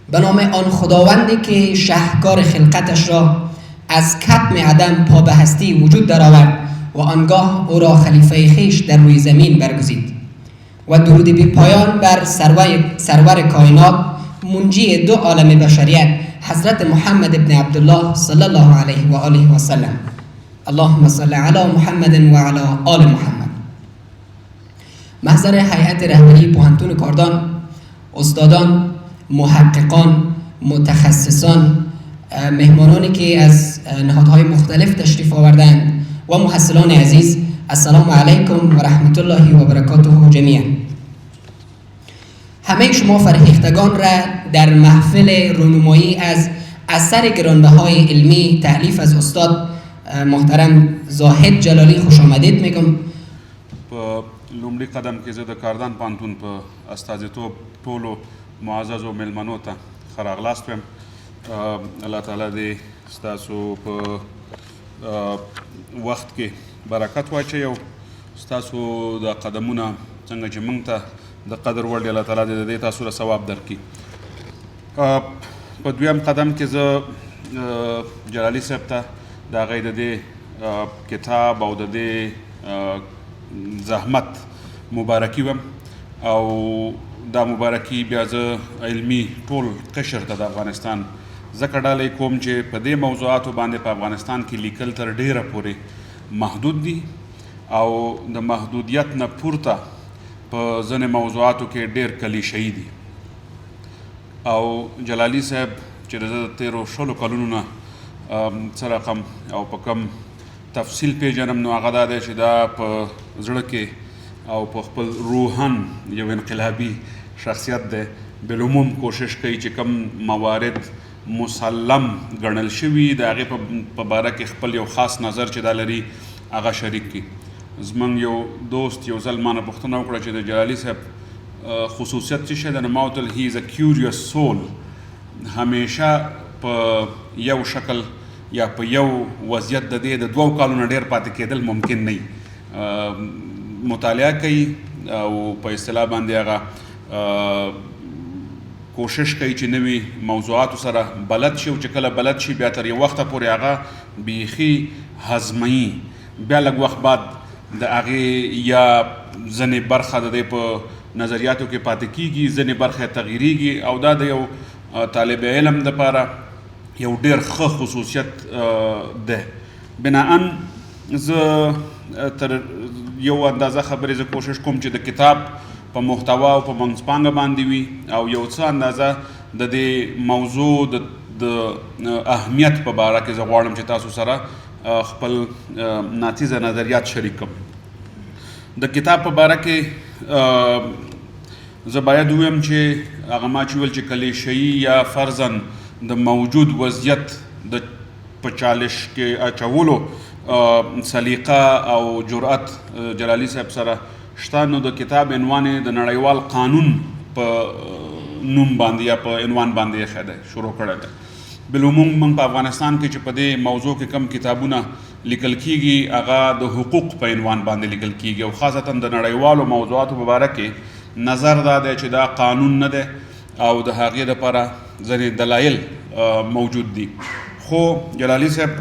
به نام آن خداوندی که شهکار خلقتش را از کتم عدم پا به هستی وجود درآورد و آنگاه او را خلیفه خویش در روی زمین برگزید و درود بی پایان بر سرور کائنات منجی دو عالم بشریت حضرت محمد ابن عبدالله صلی الله علیه و آله و سلم. اللهم صل علی محمد و علی آل محمد. محضر هیئت رهبری پوهنتون کاردان، استادان، محققان، متخصصان، مهمانانی که از نهادهای مختلف تشریف آوردند و محصلان عزیز، السلام علیکم و رحمت الله و برکاته جمیعا. همه شما فرهیختگان را در محفل رونمایی از اثر گرانبهای علمی تألیف از استاد محترم زاهد جلالی خوش آمدید میگم. په لومړي قدم کې زه د کاردان پوهنتون په استازیتوب ټولو معززو مېلمنو ته ښه راغلاست وایم. الله تعالی دې ستاسو په وخت کې برکت واچوي او ستاسو د قدمونه څنګه چې موږ ته د قدر وړ دي، الله تعالی دې د دې تاسو له ثواب درکړي. په دویم قدم کې زه جلالي صاحب ته د هغې د دې کتاب او د دې زحمت مبارکي وم او دا مبارکي بیا زه علمي ټول قشر ته د افغانستان ځکه ډالۍ کوم چې په دې موضوعاتو باندې په افغانستان کې لیکل تر ډیره پورې محدود دي او د محدودیت نه پورته په ځینې موضوعاتو کې ډیر کلیشه‌ایي دي. او جلالي صاحب چې زه د تیرو 16 کلونو نه څه رقم او په کم تفصیل پیژنم، نو هغه دا دی چې دا په زړه کې او په خپل روحن یو انقلابي شخصیت دی. بالعموم کوشش کوي چې کم موارد مسلم ګڼل شوي د هغې په باره کې خپل یو خاص نظر چې دا لري هغه شریک کړي. زموږ یو دوست یو ځل مانه پوښتنه وکړه چې د جلالي صاحب خصوصیت څه شی دی؟ نو ما ورته ویل هی از ا کیوریوس سول. همیشه په یو شکل یا په یو وضعیت د دې د 2 کالونو ډیر پاتې کېدل ممکن نه وي. مطالعه کوي او په اصطلاح باندې هغه کوشش کوي چې نوي موضوعاتو سره بلد شي او چې کله بلد شي بیا تر یو وخته پورې هغه بیخي هضموي. بیا لږ وخت بعد د هغې یا ځینې برخه د دې په نظریاتو کې پاتې کیږي، ځینې برخه تغییریږي او دا د یو طالب علم دپاره یو ډیر ښه خصوصیت ده. بناءً زه تر یو اندازه خبرې زه کوشش کوم چې د کتاب په محتوا او په منځپانګه باندې وي او یو څه اندازه د دې موضوع د اهمیت په باره کې زه غواړم چې تاسو سره خپل ناتیزه نظریات شریک کړم. د کتاب په باره کې زه باید ووایم چې هغه ما چې ویل چې کلیشه‌ایي یا فرضاً د موجود وضعیت د په چالش کې اچولو سلیقه او جرأت جلالي صاحب سره شته، نو د کتاب عنوان یې د نړیوال قانون په نوم باندې یا په عنوان باندې ایښی دی، شروع کړی دی. بالعموم موږ په افغانستان کې چې په دې موضوع کې کم کتابونه لیکل کیږي هغه د حقوق په عنوان باندې لیکل کیږي او خاصتا د نړیوالو موضوعاتو په باره کې نظر دا دی چې دا قانون نه دی او د هغې دپاره ځینې دلایل موجود دي. خو جلالي صاحب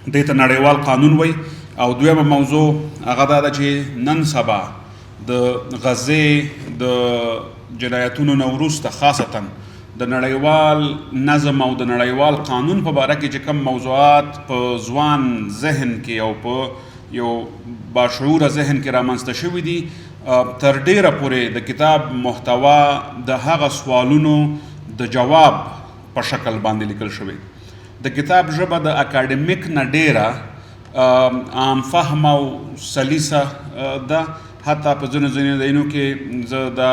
دې ته نړیوال قانون وایي. او دویمه موضوع هغه دا ده چې نن سبا د غزې د جنایتونو نه وروسته خاصتا د نړیوال نظم او د نړیوال قانون په باره کې چې کوم موضوعات په ځوان ذهن کې او په یو باشعوره ذهن کې رامنځته شوي دي، تر ډیره پورې د کتاب محتوا د هغه سوالونو د جواب په شکل باندې لیکل شوی. د کتاب ژبه د اکاډمیک نه ډیره عام فهم او سلیسه ده. حتی په ځینو ځایونو کې زه دا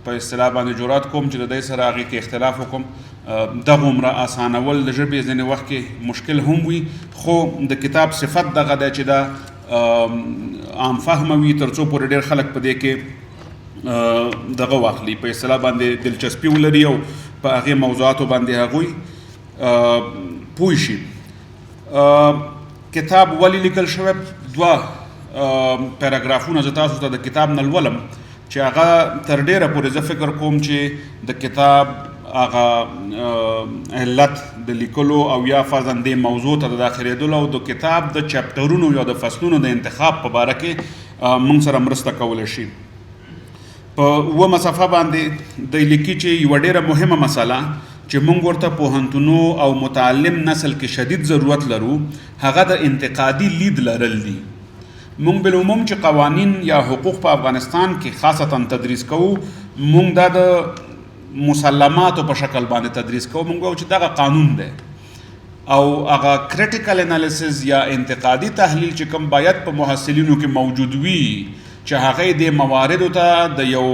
په اصطلاح باندې جرأت کوم چې د دې سره هغې کې اختلاف وکړم. دغومره اسانول د ژبې ځینې وخت کې مشکل هم وي، خو د کتاب صفت دغه دی چې دا عام فهمه وي تر څو پورې ډېر خلک په دې کې دغه واخلي، په اصطلاح باندې دلچسپي ولري او په هغې موضوعاتو باندې هغوی پوه شي. کتاب ولې لیکل شوی؟ 2 پیراګرافونه زه تاسو ته د کتاب نه لولم چې هغه تر ډیره پورې زه فکر کوم چې د کتاب هغه علت د لیکلو او یا فرضاً د موضوع ته د داخلېدلو او د کتاب د چپټرونو یا د فصلونو د انتخاب په باره کې موږ سره مرسته کولی شي. په 9 صفحه باندې د لیکي چې یوه ډېره مهمه مسله چې موږ ورته پوهنتونو او متعلم نسل کې شدید ضرورت لرو هغه د انتقادي لید لرل دي. موږ بالعموم چې قوانین یا حقوق په افغانستان کې خاصتا تدریس کوو موږ دا د مسلماتو په شکل باندې تدریس کوو. موږ وایو چې دغه قانون دی او هغه کریټیکل انالیسز یا انتقادي تحلیل چې کوم باید په محصلینو کې موجود وي چې هغه د مواردو ته د یو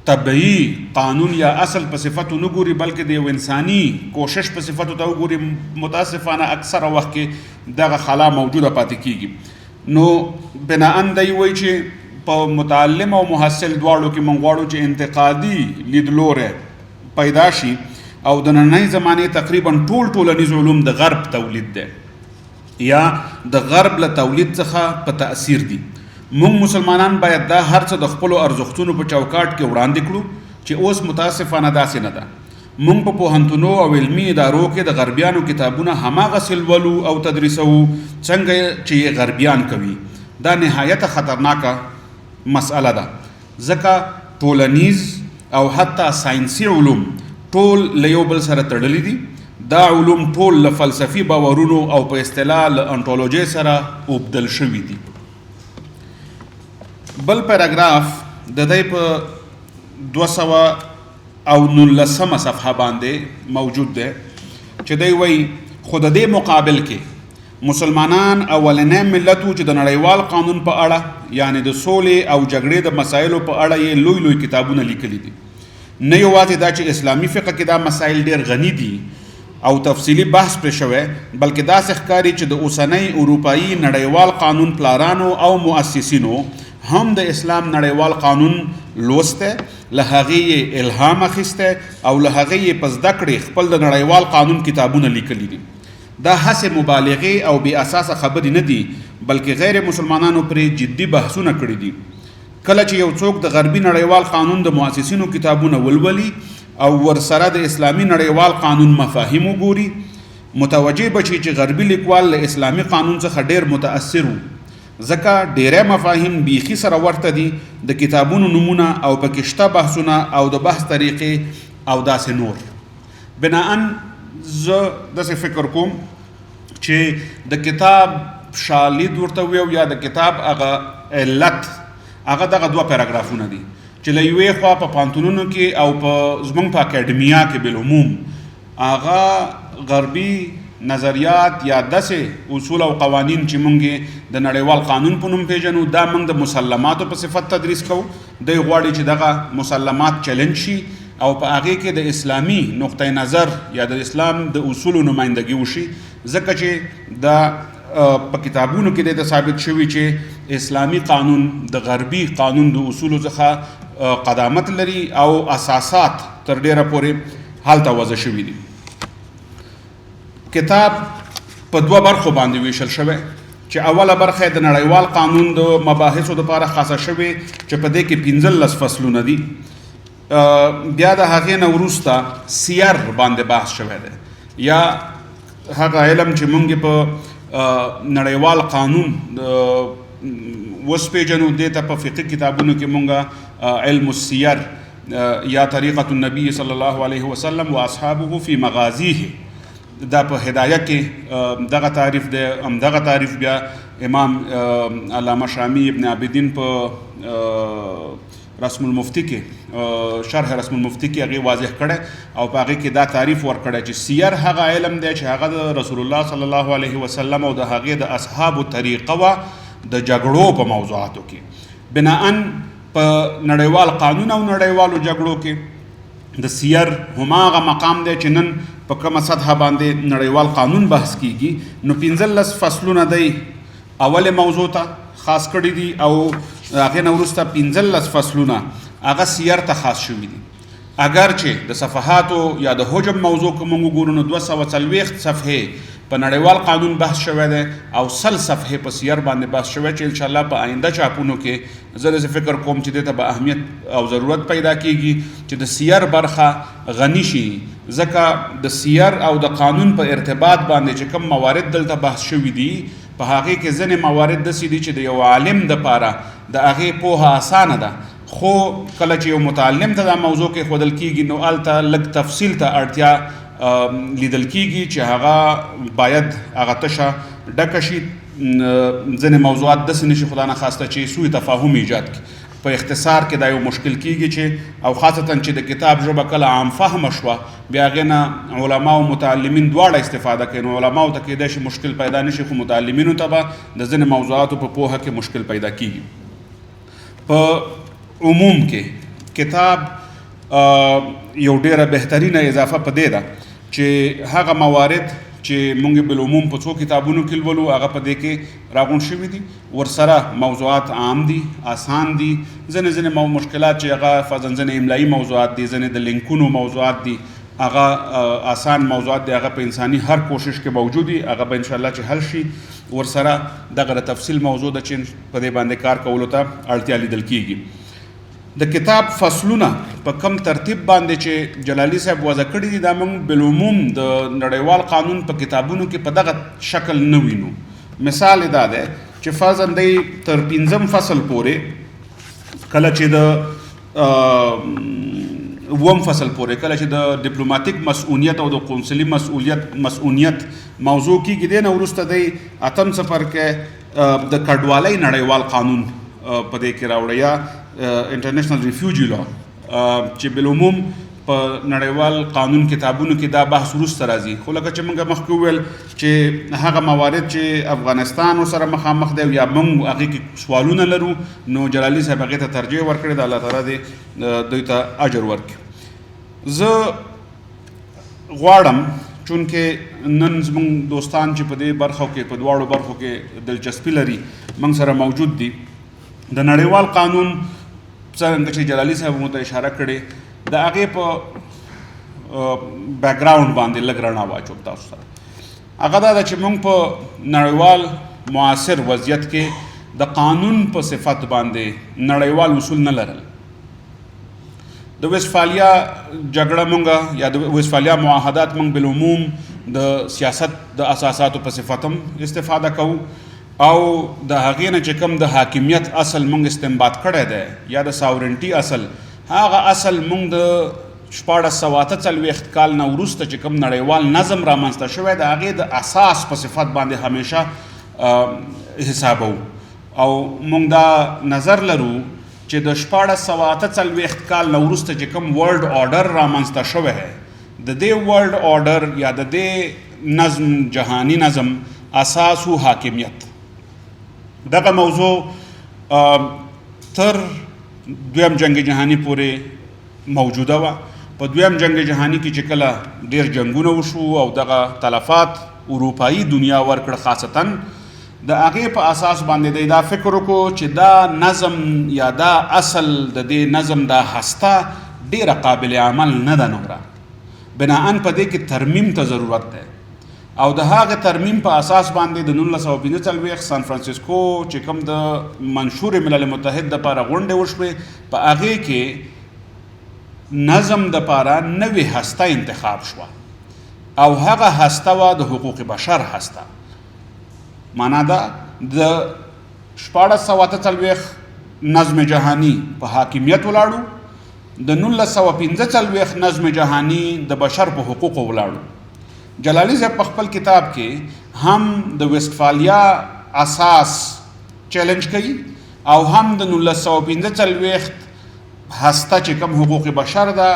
طبعي قانون یا اصل په صفتو نه ګوري بلکې د یو انساني کوشش په صفتو ته وګوري. متاسفانه اکثره وخت کې دغه خلا موجوده پاتې کیږي. نو بناءً دی وایي چې په متعلم او محصل دواړو کې موږ غواړو چې انتقادي لیدلوری پیدا شي او د نننۍ زمانې تقریبا ټولنیز علوم د غرب تولید دی یا د غرب له تولید څخه په تأثیر دي. موږ مسلمانان باید دا هر څه د خپلو ارزښتونو په چوکاټ کې وړاندې کړو چې اوس متاسفانه داسې نه ده. موږ په پوهنتونو او علمي ادارو کې د غربیانو کتابونه هماغسې لولو او تدریسوو څنګه چې یې غربیان کوي. دا نهایت خطرناکه مسئله ده ځکه ټولنیز او حتی ساینسي علوم ټول له یو بل سره تړلي دي. دا علوم ټول له فلسفي باورونو او په اصطلاح له انټولوژۍ سره اوبدل شوي دي. بل پیراګراف د دی په 219 صفحه باندې موجود دی چې دی وایي خو د دې مقابل کې مسلمانان اولنی ملت و چې د نړیوال قانون په اړه یعنی د سولې او جګړې د مسایلو په اړه یې لوی کتابونه لیکلي دي. نه یوازې دا چې اسلامي فقه کې دا مسایل ډېر غني دي او تفصیلی بحث پرې شوی بلکې داسې ښکاري چې د اوسنۍ اروپایي نړیوال قانون پلارانو او مؤسسینو هم د اسلام نړیوال قانون لوسته له هغې یې الهام اخیسته او له هغې یې په زده کړې خپل د نړیوال قانون کتابونه لیکلي دي. دا هسې مبالغې او بې اساسه خبرې نه دي بلکې غیر مسلمانانو پرې جدي بحثونه کړي دي. کله چې یو څوک د غربي نړیوال قانون د مؤسسینو کتابونه ولولي او ورسره د اسلامي نړیوال قانون مفاهیم وګوري متوجه به شي چې غربي لیکوال له اسلامي قانون څخه ډېر متاثر و ځکه ډیری مفاهیم بیخي سره ورته دي د کتابونو نمونه او پکې شته بحثونه او د بحث طریقې او داسې نور. بناءً زه داسې فکر کوم چې د کتاب شالید ورته ویو یا د کتاب هغه علت هغه دغه 2 پیراګرافونه دي چې له یوې خوا په پوهنتونونو کې او په زموږ په اکاډمیا کې بالعموم هغه غربي نظریات یا داسې اصول او قوانین چې موږ د نړیوال قانون په نوم پیژنو دا موږ د مسلماتو په صفت تدریس کوو. دوی غواړي چې دغه مسلمات چلنج شي او په هغې کې د اسلامي نقطه نظر یا د اسلام د اصولو نمایندګي وشي ځکه چې دا په کتابونو کې د ثابت شوي چې اسلامي قانون د غربي قانون د اصولو څخه قدامت لري او اساسات تر ډیره پورې هلته وضع شوي دي. کتاب په 2 برخو باندې ویشل شوی چې اوله برخه د نړیوال قانون د مباحثو لپاره خاصه شوې چې په دې کې 15 فصلونه دي. بیا د هغې نه وروسته سیر باندې بحث شوی دی یا هغه علم چې موږ په نړیوال قانون وسپېژنو دې ته په فقهي کتابونو کې موږ علم السیر یا طریقة النبی صلی الله علیه وسلم و اصحابه فی مغازیه دا په هدایه کې دغه تعریف دی. همدغه تعریف بیا امام علامه شامی ابن عابدین په رسم المفتی کې شرح رسم المفتی کې هغې واضح کړی او په هغې کې دا تعریف ورکړی چې سیر هغه علم دی چې هغه د رسول الله صلی الله علیه وسلم او د هغې د اصحابو طریقه وه د جګړو په موضوعاتو کې. بناءً په نړیوال قانون او نړیوالو جګړو کې د سیر هماغه مقام دی چې نن په کومه سطحه باندې نړیوال قانون بحث کیږي. نو 15 فصلونه دی اول موضوع ته خاص کړي دي او هغې نه وروسته 15 فصلونه هغه سیر ته خاص شوي دي. اگر چې د صفحاتو یا د حجم موضوع که موږ وګورو نو 240 صفحې په نړیوال قانون بحث شوی دی او 100 صفحې په سیر باندې بحث شوی چې انشاءالله په آینده چاپونو کې زه داسې فکر کوم چې دې ته به اهمیت او ضرورت پیدا کیږي چې د سیر برخه غني شي، ځکه د سیر او د قانون په ارتباط باندې چې کوم موارد دلته بحث شوي دي په هغې کې ځینې موارد داسې دي چې د یو عالم دپاره د هغې پوهه اسانه ده، خو کله چې یو متعلم ته دا موضوع کې ښودل کېږي نو هلته لږ تفصیل ته اړتیا لیدل کېږي چې هغه باید هغه تشه ډکه شي، ځینې موضوعات داسې نه شي خدا نخواسته چې سوء تفاهم ایجاد کړي. په اختصار کې دا یو مشکل کېږي چې او خاصتا چې د کتاب ژبه کله عام فهمه شوه بیا هغې نه علما او متعلمین دواړه استفاده کوي، نو علماو ته کېدای شي مشکل پیدا نه شي خو متعلمینو ته به د ځینې موضوعاتو په پوهه کې مشکل پیدا کېږي. په عموم کې کتاب یو ډیره بهترینه اضافه په دې ده چې هغه موارد چې مونږ بالعموم په څو کتابونو کې لولو هغه په دې کې راغونډ شوي دي، ورسره موضوعات عام دي، آسان دي، ځینې مشکلات چې هغه فرضاً ځینې املایي موضوعات دي، ځینې د لینکونو موضوعات دي، هغه آسان موضوعات دي، هغه په انساني هر کوشش کې موجود دي، هغه به انشاءالله چې حل شي. ورسره دغه تفصیل موضوع ده چې په دې باندې کار کولو ته اړتیا لیدل کېږي. د کتاب فصلونه په کم ترتیب باندې چې جلالي صاحب وضع کړي دي دا موږ بالعموم د نړیوال قانون په کتابونو کې په دغه شکل نه وینو. مثال دا دی چې فرضاً دی تر 5م فصل پورې کله چې د 2م فصل پورې کله چې د ډیپلوماتیک مسؤلیت او د قونسلي مسؤلیت موضوع کېږي، دی نه وروسته دی 8م صفر کې د کډوالۍ نړیوال قانون په دې کې راوړی یا انټرنیشنل ریفیوجي لا چې بالعموم په نړیوال قانون کتابونو کې دا بحث وروسته راځي، خو لکه چې موږ مخکې وویل چې هغه موارد چې افغانستان ورسره مخامخ دی یا موږ هغې کې سوالونه لرو نو جلالي صاحب هغې ته ترجیح ورکړې ده، الله تعالی دې دوی ته اجر ورکړي. زه غواړم چونکې نن زموږ دوستان چې په دې برخو کې په دواړو برخو کې دلچسپي لري موږ سره موجود دي، د نړیوال قانون څرنګه چې جلالي صاحب مو ته اشاره کړې د هغې په بیک ګراؤنډ باندې لږ رڼا واچوم تاسو سره. هغه دا ده چې موږ په نړیوال معاصر وضعیت کې د قانون په صفت باندې نړیوال اصول نه لرل. د ویسفالیا جګړه مونږ یا د ویسفالیا معاهدات مونږ بالعموم د سیاست د اساساتو په صفت هم استفاده کوو او د هغې نه چې کوم د حاکمیت اصل مونږ استنباط کړی دی یا د ساورنټي اصل، هغه اصل مونږ د 1448 کال نه وروسته چې کوم نړیوال نظم رامنځته شوی د هغې د اساس په صفت باندې همیشه حسابو او مونږ دا نظر لرو چې د 1448 کال نه وروسته چې کوم ورلډ آرډر رامنځته شوی د دې ورلډ آرډر یا د دې نظم جهانی نظم اساس و حاکمیت. دغه موضوع تر دویم جنگ جهانی پورې موجوده وه. په دویم جنگ جهانی کې چې کله ډیر جنگونه وشو او دغه تلفات اروپایي دنیا ورکړه، خاصتاً د هغې په اساس باندې دی دا فکر وکړو چې دا نظم یا دا اصل د دې نظم دا هسته ډیره قابل عمل نه ده نوره، بناءً په دې کې ترمیم ته ضرورت دی او د هغه ترمیم په اساس باندې د 1945 سان فرانسیسکو چې کوم د منشور ملل متحد دپاره غونډې وشوې په هغې کې نظم دپاره نوې هسته انتخاب شوه او هغه هسته وه د حقوق بشر هسته. معنا دا د 1448 نظم جهانی په حاکمیت ولاړو، د 1945 نظم جهانی د بشر په حقوقو ولاړو. جلالی صاحب په خپل کتاب کې هم د ویسټفالیا اساس چیلنج کوي او هم د 1945 هسته چې کوم حقوق بشر ده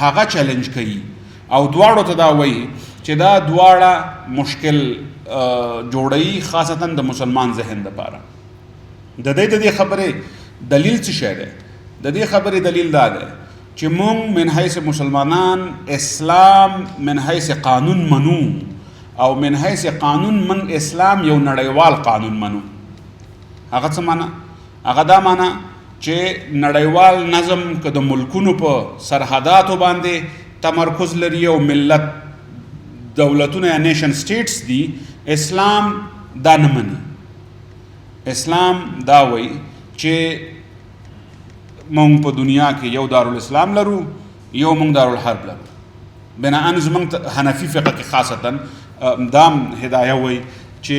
هغه چیلنج کوي او دواړو ته دا وایي چې دا دواړه مشکل جوړوي خاصتا د مسلمان ذهن دپاره. د دې خبرې دلیل څه شی دی؟ د دې خبرې دلیل دا دی چې مونږ من حیث مسلمانان اسلام من حیث قانون منو او من حیث قانون من اسلام یو نړیوال قانون منو. هغه څه معنی؟ هغه دا معنی چې نړیوال نظم که د ملکونو په سرحداتو باندې تمرکز لري او ملت دولتونه یا نیشن سټیټس دي اسلام دا نه مني. اسلام دا وایي چې مونږ په دنیا کې یو دارالاسلام لرو، یو مونږ دارالحرب لرو. بناءً زمونږ حنفي فقه کې خاصتا دام هدایه وایي چې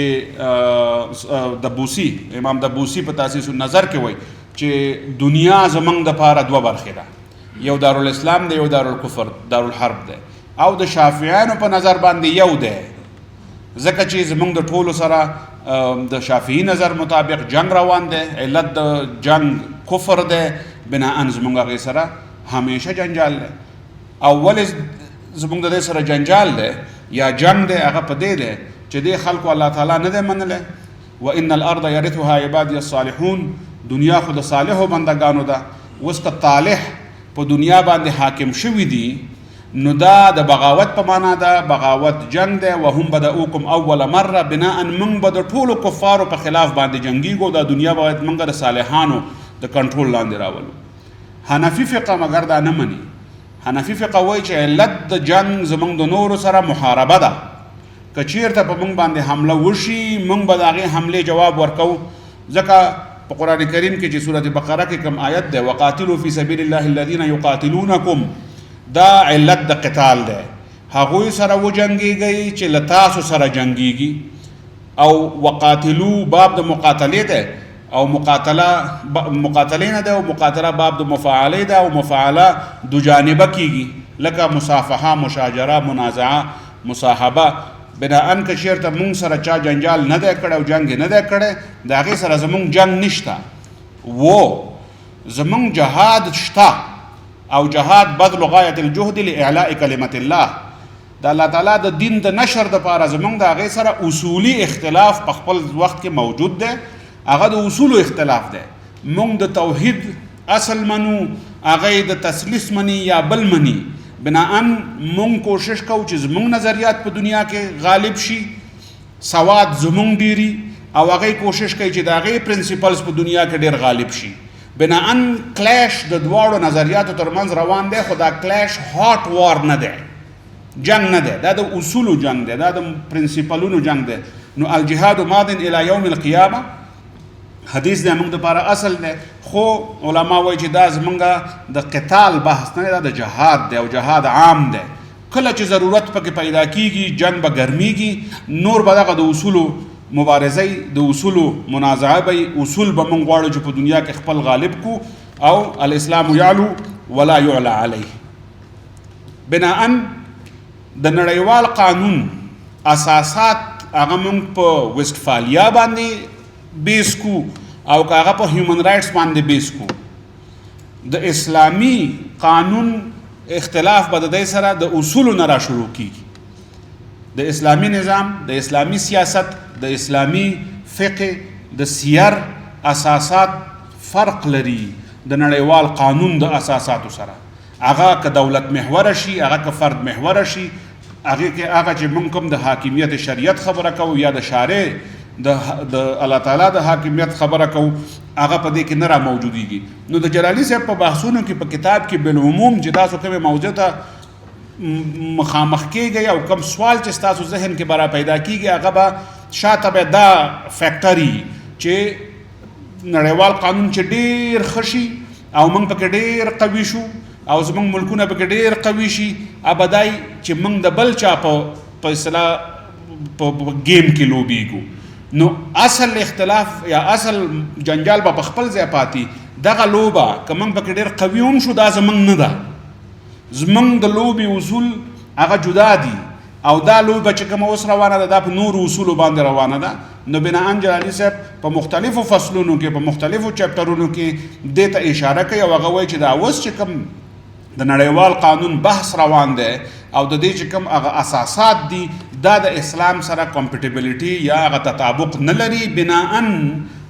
دبوسی امام دبوسی په تاسیس النظر کې وایي چې دنیا زمونږ دپاره دوه برخې ده، یو دارالاسلام دی، یو دارالکفر دارالحرب دی. او د شافعیانو په نظر باندې یو دی، ځکه چې زمونږ د ټولو سره د شافعي نظر مطابق جنگ روان دی، علت د جنگ کفر دی، بناءً زمونږ هغې سره همیشه جنجال دی. او ولې زمونږ د دې سره جنجال دی یا جنگ دی؟ هغه په دې دی چې دې خلکو الله تعالی نه دی منلی. وان الارض یرثها عبادی الصالحون، دنیا خو د صالحو بندګانو ده. اوس که طالح په دنیا باندې حاکم شوي دي نو دا د بغاوت په معنا ده، بغاوت جنگ دی. وهم بدؤکم اول مره، بناءً موږ به د ټولو کفارو په خلاف باندې جنګیږو، دا دنیا باید موږ د صالحانو د کنټرول لاندې راولو. حنفي فقه مګر دا نه مني. حنفي فقه وایي چې علت د جنگ زموږ د نورو سره محاربه ده. که چیرته په موږ باندې حمله وشي موږ به د هغې حملې جواب ورکوو. ځکه په قرآن کریم کې چې سورة بقره کې کوم آیت دی وقاتلوا فی سبیل الله الذین یقاتلونکم، دا علت د قتال دی. هغوی سره وجنګیږئ چې له تاسو سره جنګیږي. او وقاتلو باب د مقاتلې دی، او مقاتلې نه ده، او مقاتله باب د مفاعلې ده، او مفاعله دو جانبه کیږي، لکه مصافحه، مشاجره، منازعه، مصاحبه. بناءً که چیرته مونږ سره چا جنجال نه دی کړی او جنګ نه دی کړی، د هغې سره زمونږ جنګ نشته. زمونږ جهاد شته، او جهاد بذل غایة الجهد لاعلاء کلمت الله. د الله تعالی د دین د نشر دپاره زمونږ د هغې سره اصولي اختلاف په خپل وخت کې موجود دی. هغه د اصولو اختلاف دی. مونږ د توحید اصل منو، هغه د تثلیث مني یا بل مني. بناءً مونږ کوشش کوو چې زمونږ نظریات په دنیا کې غالب شي، سواد زمونږ ډیري، او هغه کوشش کوي چې د هغې پرنسپلز په دنیا کې ډیر غالب شي. بناءً کلیش د دواړو نظریاتو ترمنځ روان دی، خو دا کلیش هاټ وار نه دی، جنگ نه دی، دا د اصولو جنگ دی، دا د پرنسپلونو جنگ دی. نو الجهاد ماض الی یوم القیامه حدیث دی موږ دپاره اصل دی. خو علما وایي چې دا زمونږ د قتال بحث نه دی، دا د جهاد دی، او جهاد عام دی. کله چې ضرورت پکې پیدا کیږي جنگ به ګرمیږي، نور به دغه د اصولو مبارزه، د اصولو منازعه به، اصول به موږ غواړو چې په دنیا کې خپل غالب کو، او الاسلام یعلو ولا یعلى علیه. بناءً د نړیوال قانون اساسات هغه موږ په ویسټفالیا باندې بیس کو، او که هغه په هیومن رایټس باندې بیس کو. د اسلامی قانون اختلاف به د دې سره د اصولو نه را شروع کیږي. د اسلامی نظام، د اسلامی سیاست، د اسلامی فقه، د سیر اساسات فرق لري د نړیوال قانون د اساساتو سره. هغه که دولت محوره شي، هغه که فرد محوره شي، هغه چې موږ کوم د حاکمیت شریعت خبره کوو یا د شارع د الله تعالی د حاکمیت خبره کوو، هغه په دې کې نه را موجودیږي. نو د جلالی صاحب په بحثونو کې په کتاب کې بالعموم چې تاسو کومې موضوع ته مخامخ کیږئ او کوم سوال چې ستاسو ذهن کې به را پیدا کیږي، هغه به شاته به دا فیکټري چې نړیوال قانون چې ډیر ښه شي او موږ پکې ډیر قوي شو، او زموږ ملکونه پکې ډیر قوي شي، ابدای چې موږ د بل چا په اصطلاح په گیم کې لوبیږو. نو اصل اختلاف یا اصل جنجال به په خپل ځای پاتې. دغه لوبه که موږ پکې ډیر قوي هم شو، دا زموږ نه ده. زموږ د لوبې اصول هغه جدا دي، او دا لوبه چې کومه اوس روانه ده دا په نورو اصولو باندې روانه ده. نو بناءً جلالی صاحب په مختلفو فصلونو کې، په مختلفو چپټرونو کې دې ته اشاره کوي، او هغه وایي چې دا اوس چې کوم د نړیوال قانون بحث روان دی او د دې چې کوم هغه اساسات دي، دا د اسلام سره کمپیټیبلیټي یا هغه تطابق نه لري. بناءً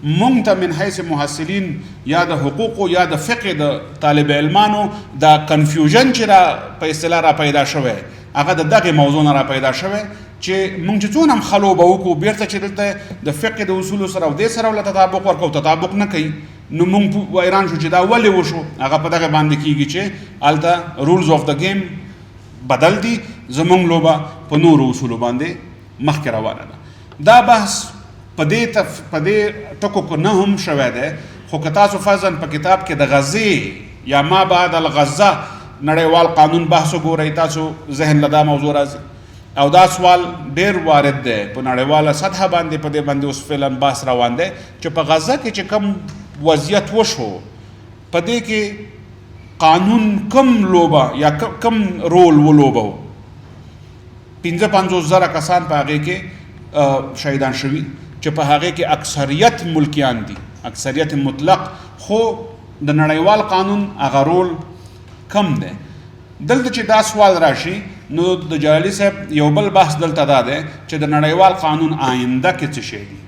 مونږ ته من حیث محصلین یا د حقوقو یا د فقه د طالب علمانو دا کنفیوژن چې را په اصطلاح را پیدا شوی، هغه د دغه موضوع نه را پیدا شوی چې مونږ چې څونه هم خلو به وکړو، بیرته چې دلته د فقه د اصولو سره او دې سره ول تطابق ورکو، تطابق نه کوي، نو مونږ ویران شو چې دا ولې وشو. هغه په دغه باندې کیږي چې الته رولز اف د گیم بدل دي زمونږ لوبه په نورو اصولو باندې مخکې روانه ده. دا بحث په دې ټکو کې نه هم شوی دی، خو که تاسو فرضاً په کتاب کې د غزې یا ما بعد الغزه نړیوال قانون بحث وګورئ، تاسو ذهن له دا موضوع راځي. او دا سوال ډیر وارد دی په نړیواله سطحه باندې، په دې باندې اوس فعلا بحث روان دی چې په غزه کې چې کوم وضعیت وشو، په دې کې قانون کم لوبه یا کم رول ولوبه. 55,000 کسان په هغې کې شهیدان شوي چې په هغې کې اکثریت ملکیان دي، اکثریت مطلق، خو د نړیوال قانون هغه رول کم دی. دلته چې دا سوال راشي نو د جلالي صاحب یو بل بحث دلته دا دی چې د نړیوال قانون آینده کې څه شی دي.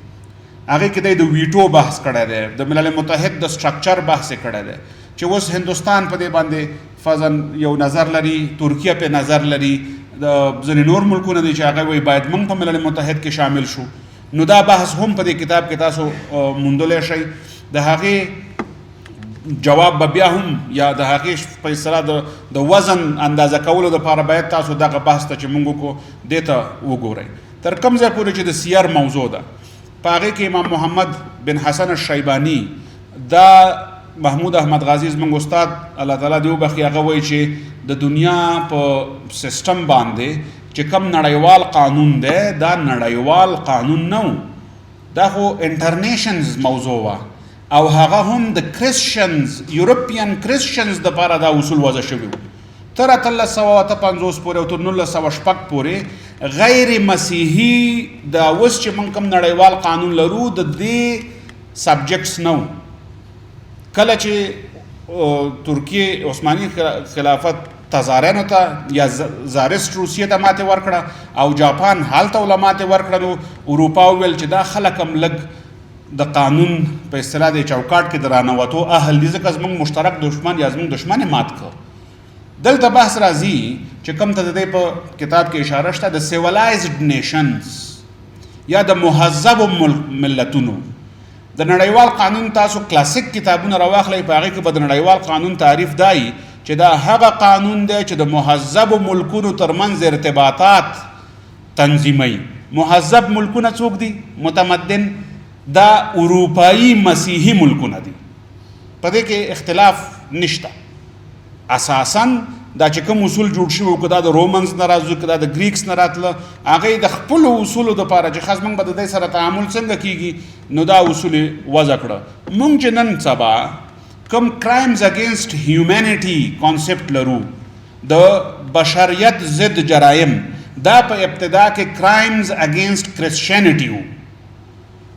هغې کې دی د ویټو بحث کړی دی، د ملل متحد د سټرکچر بحث یې کړی دی چې اوس هندوستان په دې باندې فرضاً یو نظر لري، ترکیه پې نظر لري، د ځینې نور ملکونه دي چې هغه وایي باید موږ په ملل متحد کې شامل شو. نو دا بحث هم په دې کتاب کې تاسو موندلی شئ. د هغې جواب به بیا هم یا د هغې په اصطلاح د وزن اندازه کولو دپاره باید تاسو دغه بحث ته چې موږ وکړو دې ته وګورئ. تر کوم ځای پورې چې د سیر موضوع ده، په هغې کې امام محمد بن حسن الشیباني، دا محمود احمد غازي زموږ استاد الله تعالی دې وبخي، هغه وایي چې د دنیا په سیسټم باندې چې کوم نړیوال قانون دی دا نړیوال قانون نه و، دا خو انټرنیشنز موضوع وه، او هغه هم د کرسچنز یورپین کرسچنز دپاره دا اصول وضع شوي وو. تر 1858 پورې او تر 1906 پورې غیر مسیحي دا اوس چې موږ کوم نړیوال قانون لرو د دې سبجیکټس نه و. کله چې ترکیه عثماني خلافت تزارانو ته یا زارست روسیې ته ماتې ورکړه او جاپان هلته له ماتې ورکړه، نو اروپا وویل چې دا خلک هم لږ د قانون په اصطلاح د چوکاټ کې د رانوتو اهل دي، ځکه زموږ مشترک دشمن یا زموږ دشمن یې مات کړ. دلته بحث راځي چې کوم ته د دې په کتاب کې اشاره شته، د سیولایزډ نیشنز یا د مهذبو ملتونو د نړیوال قانون. تاسو کلاسیک کتابونه راواخلئ، په هغې کې به د نړیوال قانون تعریف دای چې دا هغه قانون دی چې د مهذبو ملکونو ترمنځ ارتباطات تنظیموي. مهذب ملکونه څوک دي؟ متمدن، دا اروپایي مسیحي ملکونه دي، په دې کې اختلاف نشته. اساساً دا چې کوم اصول جوړ شوي که دا د رومنز نه راځو که دا د ګریکس نه راتله، هغه د خپلو اصولو دپاره چې خاص موږ به د دې سره تعامل څنګه کیږي، نو دا اصول یې وضع کړه. موږ چې نن سبا کوم کرایمز اگینسټ هیومینټي کانسپټ لرو، د بشریت ضد جرایم، دا په ابتدا کې کرایمز اگینسټ کرسچینټي وو،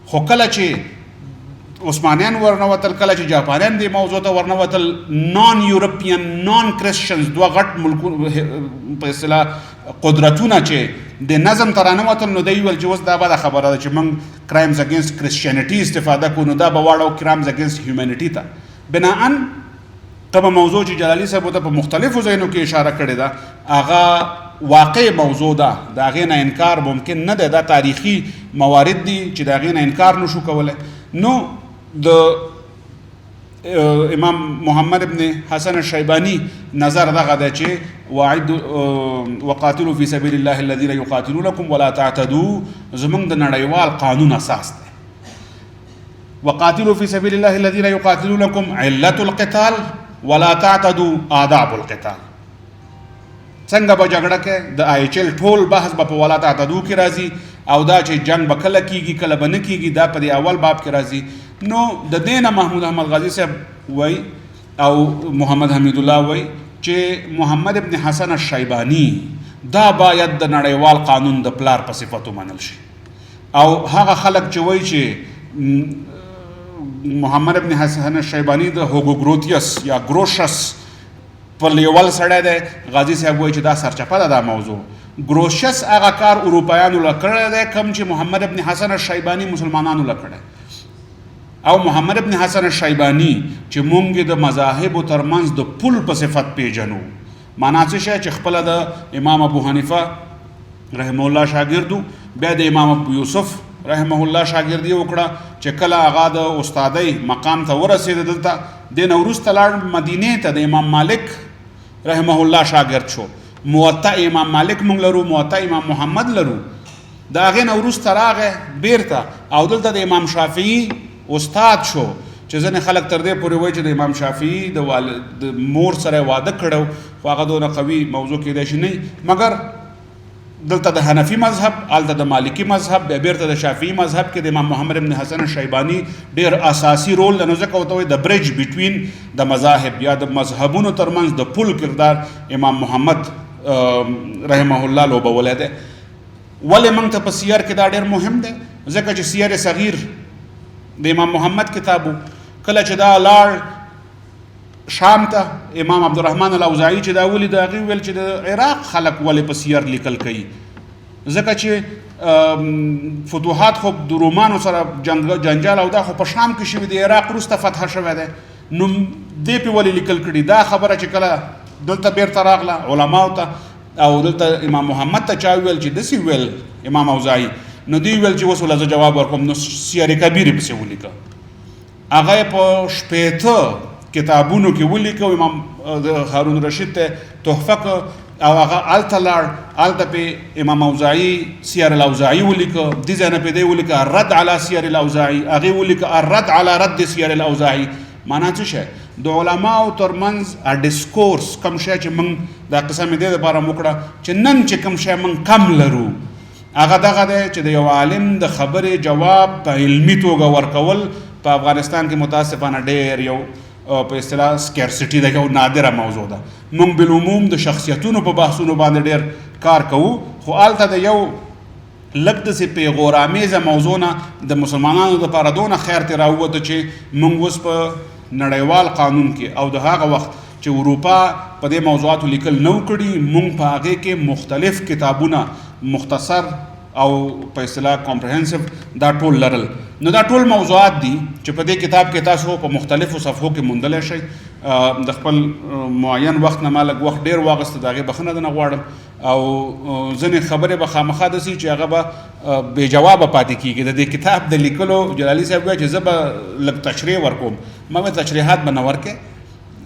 خو کله چې عثمانیان ورنوتل، کله چې جاپانیان دې موضوع ته ورنوتل، نان یورپین نان کرسچنز دوه غټ ملکونه په اصطلاح قدرتونه چې د نظم ته رانوتل، نو دوی ویل چې اوس دا بده خبره ده چې موږ کرایمز اگینسټ کرسچینټي استفاده کړو، نو دا به واړو کرایمز اگینسټ هیومینټي ته. بناً کومه موضوع چې جلالي صاحب ته په مختلفو ځایونو کې اشاره کړې ده، هغه واقع موضوع ده، د هغې نه انکار ممکن نه دی، دا تاریخي موارد دي چې د هغې نه انکار نشو کولی. نو د امام محمد ابن حسن الشیبانی نظر دغه دی چې وقاتلوا فی سبیل الله الذین یقاتلونکم ولا تعتدوا زموږ د نړیوال قانون اساس دی. وقاتلوا فی سبیل الله الذین یقاتلونکم علة القتال ولا تعتدوا آداب القتال. څنګه به جګړه کې د آیچل ټول بحث به په ولا تعتدوا کې راځي، او دا چې جنگ به کله کیږي کله به نه کیږي دا په دې اول باب کې راځي. نو د دې نه محمود احمد غازي صاحب وایي او محمد حمید الله وایي چې محمد ابن حسن الشیبانی دا باید د نړیوال قانون د پلار په صفتو منل شي، او هغه خلک چې وایي چې محمد ابن حسن الشیبانی د هوګو ګروتیس یا ګروشس په لیول سړی دی، غازي صاحب وایي چې دا سرچپه ده دا موضوع. ګروشس هغه کار اروپایانو له کړی دی کوم چې محمد ابن حسن الشیبانی مسلمانانو له کړی، او محمد ابن حسن الشیبانی چې مونږ د مذاهبو ترمنځ د پل په صفت پیژنو. معنا څه شی چې خپله د امام ابو حنیفه رحمه الله شاګردو، بیا د امام ابو یوسف رحمه الله شاګردي وکړه، چې کله هغه د استادۍ مقام ته ورسېد، دلته دې نه وروسته لاړ مدینې ته، د امام مالک رحمه الله شاګرد شو. موطا امام مالک مونږ لرو، موطا امام محمد لرو. د هغې نه وروسته راغی بیرته او دلته د امام شافعي استاد شو چې ځینې خلک تر دې پورې وایي چې د امام شافعي د مور سره واده کړی خو هغه دونه قوي موضوع کیدای شي نه مګر دلته د حنفي مذهب، هلته د مالکي مذهب، بیا بیرته د شافعي مذهب کې د امام محمد ابن حسن الشیباني ډېر اساسي رول دی. نو ځکه ورته وایي د برج بټوین د مذاهب یا د مذهبونو ترمنځ د پل کردار امام محمد رحمه الله لوبولی دی. ولې موږ ته په سیر کې دا ډېر مهم دی؟ ځکه چې سیر صغیر د امام محمد کتابو کله چې دا لاړ شام ته امام عبدالرحمن الاوزاعي چې دا ولید هغې ویل چې د عراق خلک ولې په سیر لیکل کوي ځکه چې فتوحات خو د رومانو سره جنجال او دا خو په شام کې شوي د عراق وروسته فتح شوی دی نو دې پې ولې لیکل کړي. دا خبره چې کله دلته بیرته راغله علماو ته او دلته امام محمد ته چا ویل چې داسې ویل امام اوزاعي نو دوی ویل چې اوس ولې زه جواب ورکوم نو سیر کبیر یې پسې ولیکه. هغه یې په 15 کتابونو کې ولیکه. امام هارون رشید ته تحفه که او هغه هلته لاړ هلته پې امام اوزاعي سیر الاوزاعي ولیکه. دې ځای نه پې دی ولیکه الرد علی سیر الاوزاعي، هغې ولیکه الرد علی رد سیر الاوزاعي. معنا څه شی؟ د علماو ترمنځ ډسکورس کوم شی چې موږ دا قصه مې دې دپاره وکړه چې نن چې کوم شی موږ کم لرو هغه دغه دی چې د یو عالم د خبرې جواب په علمي توګه ورکول په افغانستان کې متاسفانه ډېر یو په اصطلاح سکیرسټي ده، یو نادره موضوع ده. موږ بالعموم د شخصیتونو په بحثونو باندې ډېر کار کوو خو هلته د یو لږ داسې پیغورامیزه موضوع نه د مسلمانانو دپاره دونه خیر ترې راووته چې موږ اوس په نړیوال قانون کې او د هغه وخت چې اروپا په دې موضوعاتو لیکل نو کړي موږ په هغې کې مختلف کتابونه مختصر او په اصطلاح کمپریهنسیو دا ټول لرل. نو دا ټول موضوعات دي چې په دې کتاب کې تاسو په مختلفو صفحو کې موندلی شئ. د خپل معین وخت نه ما لږ وخت ډېر واغسته د هغې بخښنه درنه غواړم او ځینې خبرې به خامخا داسې چې هغه به بې جوابه پاتې کېږي. د دې کتاب د لیکلو جلالي صاحب وایي چې زه به لږ تشریح ورکوم. ما به تشریحات به نه ورکې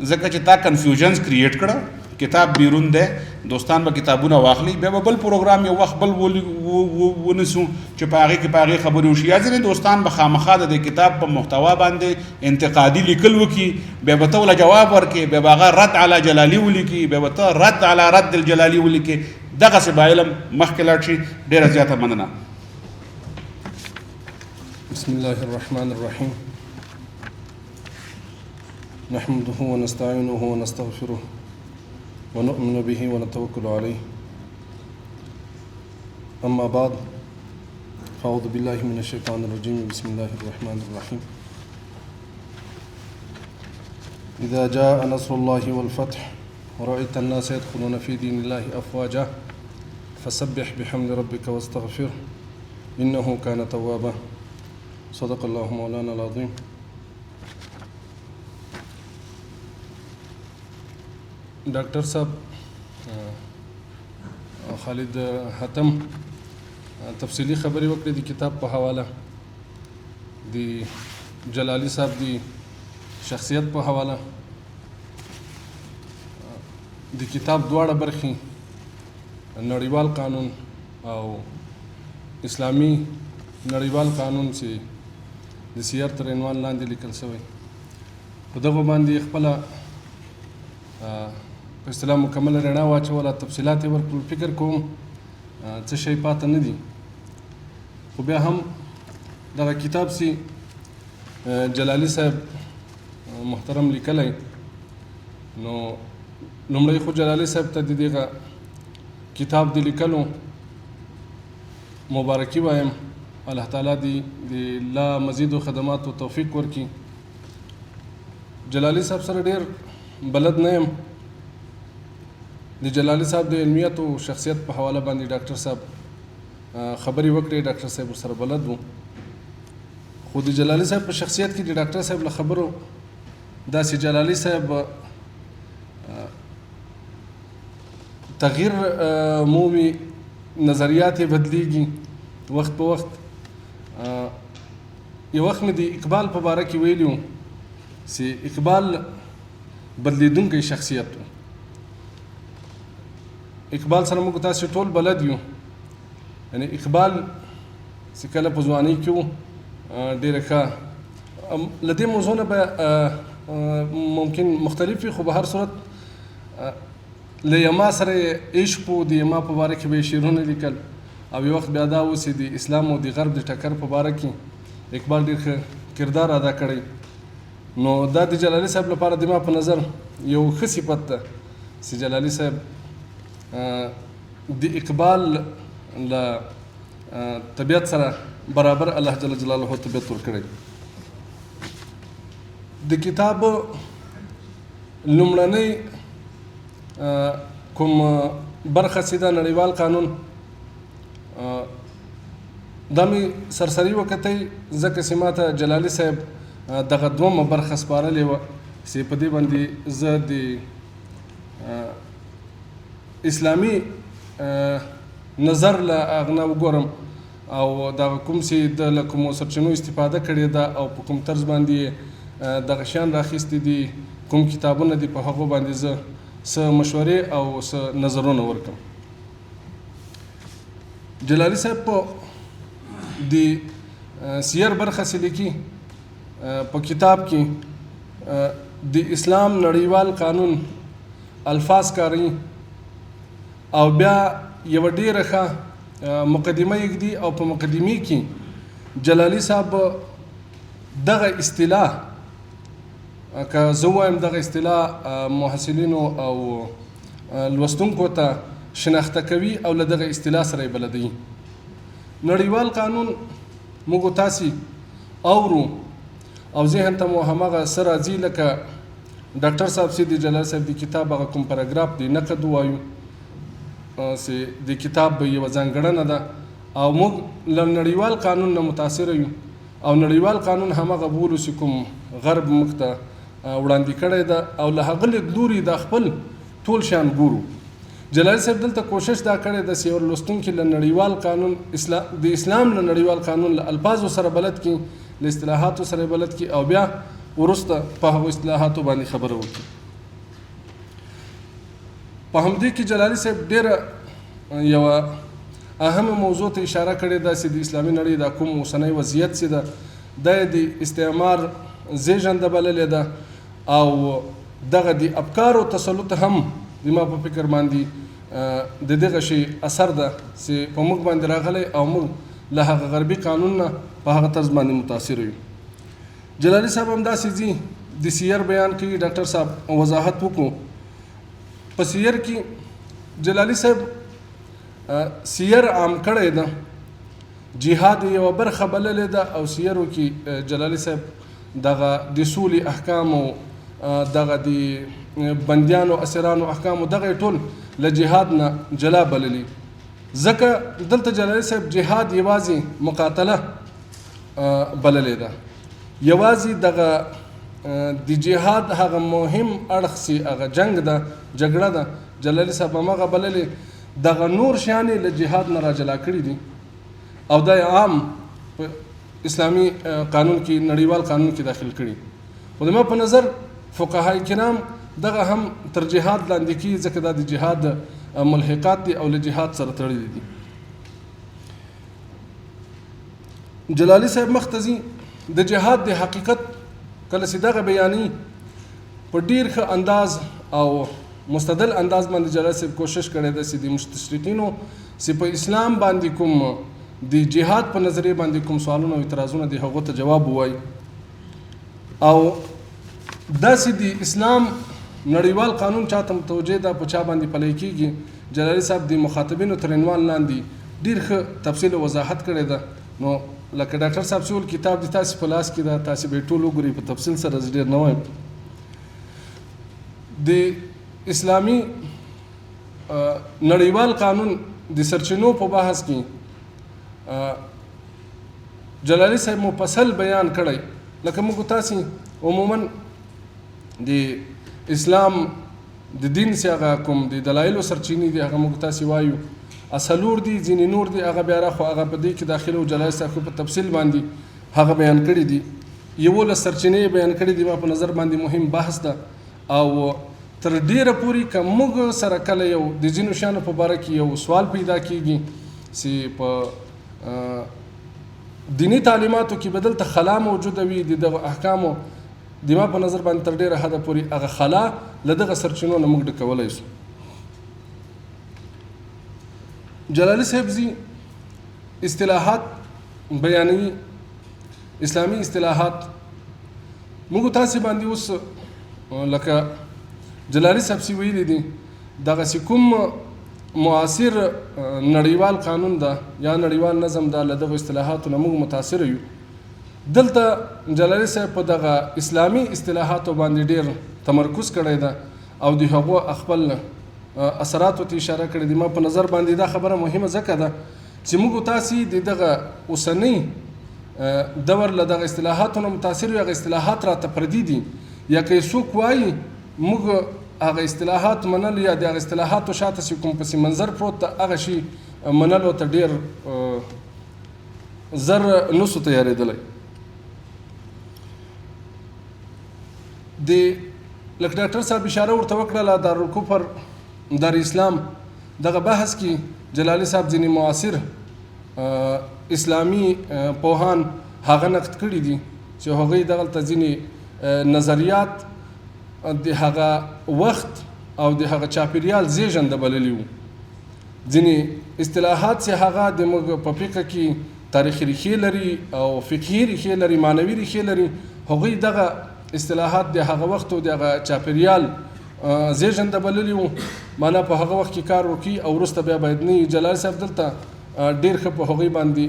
ځکه چې تا کنفیوژنز کریټ کړه. کتاب بیرون دی، دوستان به کتابونه واخلي بیا به بل پروګرام یو وخت بل ونیسو چې په هغې کې په هغې خبرې وشي یا ځینې دوستان به خامخا د دې کتاب په محتوا باندې انتقادي لیکل وکړي بیا به ته ورله جواب ورکړې بیا به هغه رد علی جلالي ولیکي بیا به ته رد علی رد الجلالي ولیکې. دغسې به علم مخکې لاړ شي. ډېره زیاته مننه. بسم الله الرحمن الرحیم نحمده ونستعینه ونستغفره ونؤمن به ونتوكل عليه أما بعد فأعوذ بالله من الشيطان الرجيم بسم الله الرحمن الرحيم إذا جاء نصر الله والفتح ورأيت الناس يدخلون في دين الله أفواجا فسبح بحمد ربك واستغفره إنه كان توابا. صدق الله مولانا العظيم. ډاکټر صاحب خالد حتم تفصیلی خبرې وکړې د کتاب په حواله د جلالي صاحب د شخصیت په حواله د کتاب دواړه برخې نړیوال قانون او اسلامي نړیوال قانون چې د سیر تر عنوان لاندې لیکل شوی په دغه باندې خپله په اصطلاح مکمله رڼا واچوله تفصیلات یې ورکړل. فکر کوم څه شی پاته نه دي خو بیا هم دغه کتاب چې جلالي صاحب محترم لیکلی نو لومړی خو جلالي صاحب ته د دغه کتاب د لیکلو مبارکي وایم. الله تعالی د لا مزید خدماتو توفیق ورکړي. جلالي صاحب سره ډېر بلد نه یم. د جلالي صاحب د علمیت او شخصیت په حواله باندې ډاکټر صاحب خبرې وکړې. ډاکټر صاحب ورسره بلد و خو د جلالي صاحب په شخصیت کې د ډاکټر صاحب له خبرو داسې جلالي صاحب تغییر مومي، نظریات یې بدلیږي وخت په وخت. یو وخت مې د اقبال په باره کې ویلي و چې اقبال بدلیدونکی شخصیت و اقبال سره موږ تاسې ټول بلد یو. یعنی اقبال چې کله په ځوانۍ کې و ډېره ښه له دې موضوع نه به ممکن مختلف وي، خو به هر صورت له یما سره عشق و د یما په باره کې به یې شعرونه لیکل، او یو وخت بیا دا اوس د اسلام او د غرب د ټکر په باره کې اقبال ډېر ښه کردار ادا کړی. نو دا د جلالي صاحب لپاره د ما په نظر یو ښه صفت ده چې جلالي صاحب د اقبال له طبیعت سره برابر الله جل جلاله طبیعت ورکړی. د کتاب لومړنۍ کوم برخه چې ده نړیوال قانون، دا مې سرسري وکتی ځکه چې ما ته جلالي صاحب دغه دومه برخه سپارلې وه چې په دې باندې زه د اسلامي نظر له هغه نه وګورم او دغه کوم چې د له کومو سرچینو استفاده کړې ده او په کوم طرز باندې دغه شیان راخیستي دي، کوم کتابونه دي، په هغو باندې زه څه مشورې او څه نظرونه ورکړم. جلالي صاحب په د سیر برخه چې لیکي په کتاب کې د اسلام نړیوال قانون الفاظ کاروي او بیا یوه ډېره ښه مقدمه یږدي او په مقدمې کې جلالي صاحب دغه اصطلاح که زه وایم دغه اصطلاح محصلینو او لوستونکو ته شناخته کوي او له دغه اصطلاح سره یې بلدوي. نړیوال قانون موږ تاسې اورو او ذهن ته مو هماغه څه راځي لکه ډاکټر صاحب چې د جلال صاحب د کتاب هغه کوم پاراګراف دی نقد وایو چې د کتاب یوه ځانګړنه ده او موږ له نړیوال قانون نه متاثره یو او نړیوال قانون هماغه بولو چې کوم غرب موږ ته وړاندې کړی ده او له هغه لیدلوري دا خپل ټول شیان ګورو. جلالي صاحب دلته کوشش دا کړی ده چې یو لوستونکي له نړیوال قانون د اسلام له نړیوال قانون له الفاظو سره بلد کړي، له اصطلاحاتو سره بلد کړي او بیا وروسته په هغو اصطلاحاتو باندې خبره وکړي. په همدې کې جلالي صاحب ډېره یوه اهمه موضوع ته اشاره کړې ده چې د اسلامي نړۍ دا کوم اوسنی وضعیت چې ده دا یې د استعمار زیږنده بللې ده او دغه د افکارو تسلط هم زما په فکر باندې د دغه شي اثر ده چې په موږ باندې راغلی او موږ له هغه غربي قانون نه په هغه طرز باندې متاثر یو. جلالي صاحب همداسې ځي د سیر بیان کوي، ډاکټر صاحب وضاحت وکړو. په سیر کې جلالي صاحب سیر عام کړی ده، جهاد یوه برخه بللې ده او سیرو کې جلالي صاحب دغه د سولې احکامو، دغه د بندیانو اسیرانو احکامو دغه ټول له جهاد نه جلا بللي. ځکه دلته جلالي صاحب جهاد یوازې مقاتله بللې ده، یوازې دغه د جهاد هغه مهم اړخ چې هغه جنگ ده، جګړه ده، جلالي صاحب هماغه بللې. دغه نور شیان یې له جهاد نه راجلا کړي دي او دا عام په اسلامي قانون کې نړیوال قانون کې داخل کړي. خو زما په نظر فقهای کرام دغه هم تر جهاد لاندې کیږي ځکه دا د جهاد ملحقات دي او له جهاد سره تړلي دي. جلالي صاحب مخته ځي د جهاد د حقیقت کله چې دغه بیاني په ډېر ښه انداز او مستدل انداز باندې جلالي صاحب کوشش کړی ده چې د مستشرقینو چې په اسلام باندې کوم د جهاد په نظریه باندې کوم سوالونه او اعتراضونه دي هغو ته جواب ووایي او داسې د اسلام نړیوال قانون چاته متوجه ده په چا باندې پلی کېږي. جلالي صاحب د مخاطبینو تر عنوان لاندې ډېر ښه تفصیل او وضاحت کړی ده. نو لکه ډاکټر صاحب چې ول کتاب د تاسې په لاس کې ده، تاسې به یې ټول وګورئ په تفصیل سره، زه ډېر نه وایم. د اسلامي نړیوال قانون د سرچینو په بحث کې جلالي صاحب مفصل بیان کړی. لکه موږ تاسې عموما د اسلام د دین چې هغه کوم د دلایلو سرچینې دي هغه موږ تاسې وایو، اصلور دي، ځینې نور دي، هغه بیا راخو هغه په دې کې داخله او جلالي صاحب په تفصیل باندې هغه بیان کړي دي. یولس سرچینې بیان کړي دي، ما په نظر باندې مهم بحث ده او تر ډیره پورې که موږ سره کله یو د ځینو شیانو په باره کې یو سوال پیدا کیږي چې په دینی تعلیماتو کې به دلته خلا موجوده وي د دغه احکامو د ما په نظر باندې تر ډیره حده پورې هغه خلا له دغه سرچینو نه موږ ډکولی سو. جلالي صاحب زی اصطلاحات بیانوي، اسلامي اصطلاحات. موږ تاسې باندې اوس لکه جلالي صاحب سی ویلي دي دغسې کوم معاصر نړیوال قانون ده یا نړیوال نظم ده له دغو اصطلاحاتو نه موږ متاثره یو. دلته جلالي صاحب په دغه اسلامي اصطلاحاتو باندې ډیر تمرکز کړی ده او د هغو خپل اثراتو ته اشاره کړې دي. ما په نظر باندې دا خبره مهمه ځکه ده چې موږ تاسې د دغه اوسنی دور له دغه اصطلاحاتو نه متاثر یو. هغه اصطلاحات راته پردي دي، یا که څوک وایي موږ هغه اصطلاحات منل یا د هغه اصطلاحاتو شاته چې کوم پسې منظر پروت ده هغه شي منلو ته ډیر زر نسو تیارېدلی. د لکه ډاکټر صاحب اشاره ورته وکړله دارالکفر دارالاسلام دغه بحث کې جلالي صاحب ځینې معاصر اسلامي پوهان هغه نقد کړي دي چې هغوی دغلته ځینې نظریات د هغه وخت او د هغه چاپیریال زیږنده بللي وو. ځینې اصطلاحات چې هغه د موږ په فقه کې تاریخي ریښې لري او فقهي ریښې لري، معنوي ریښې لري، هغوی دغه اصطلاحات د هغه وخت او د هغه چاپیریال زیږنده بللي وو. معنا په هغه وخت کې کار وکړي او وروسته بیا باید نه. جلال صاحب دلته ډیر ښه په هغوی باندې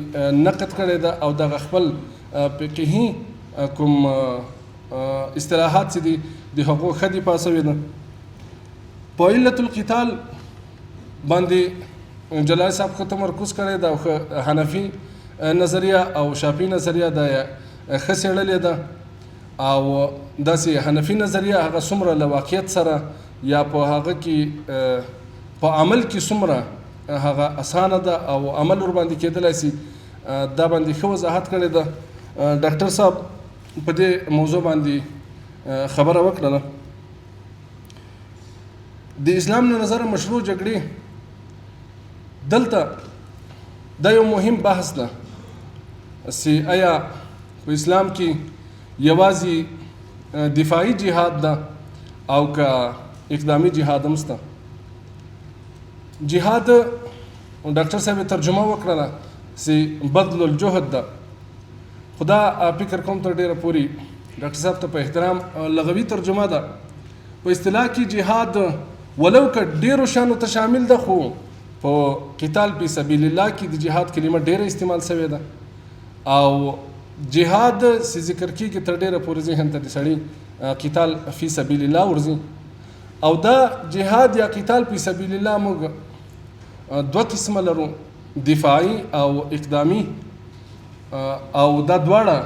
نقد کړی ده او دغه خپل فقهي کوم اصطلاحات چې دي د هغو ښه دفاع سوې ده. په علت القتال باندې جلال صاحب ښه تمرکز کړی ده او ښه حنفي نظریه او شافعي نظریه دا یې ښه څېړلې ده او داسې حنفي نظریه هغه څومره له واقعیت سره یا په هغه کې په عمل کې څومره هغه اسانه ده او عمل ورباندې کېدلی سي دا باندې ښه وضاحت کړې ده. ډاکټر صاحب په دې موضوع باندې خبره وکړله. د اسلام له نظره مشروع جګړې دلته دا یو مهم بحث ده چې آیا په اسلام کې یوازې دفاعي جهاد ده او که اقدامي جهاد هم شته. جهاد ډاکټر صاحب ترجمه وکړله چې بدل الجهد ده. خدا فکر کوم تر ډیره پورې ډاکټر صاحب ته په احترام لغوي ترجمه ده. په اصطلاح کې جهاد ولو که ډیرو شانو ته شامل ده خو په قتال فی سبیل الله کې د جهاد کلمه ډیره استعمال شوې ده او جهاد چې ذکر کېږي تر ډیره پورې ذهن ته د سړي قتال فی سبیل الله ورځي. او دا جهاد یا قتال فی سبیل الله موږ دوه قسمه لرو، دفاعي او اقدامي، او دا دواړه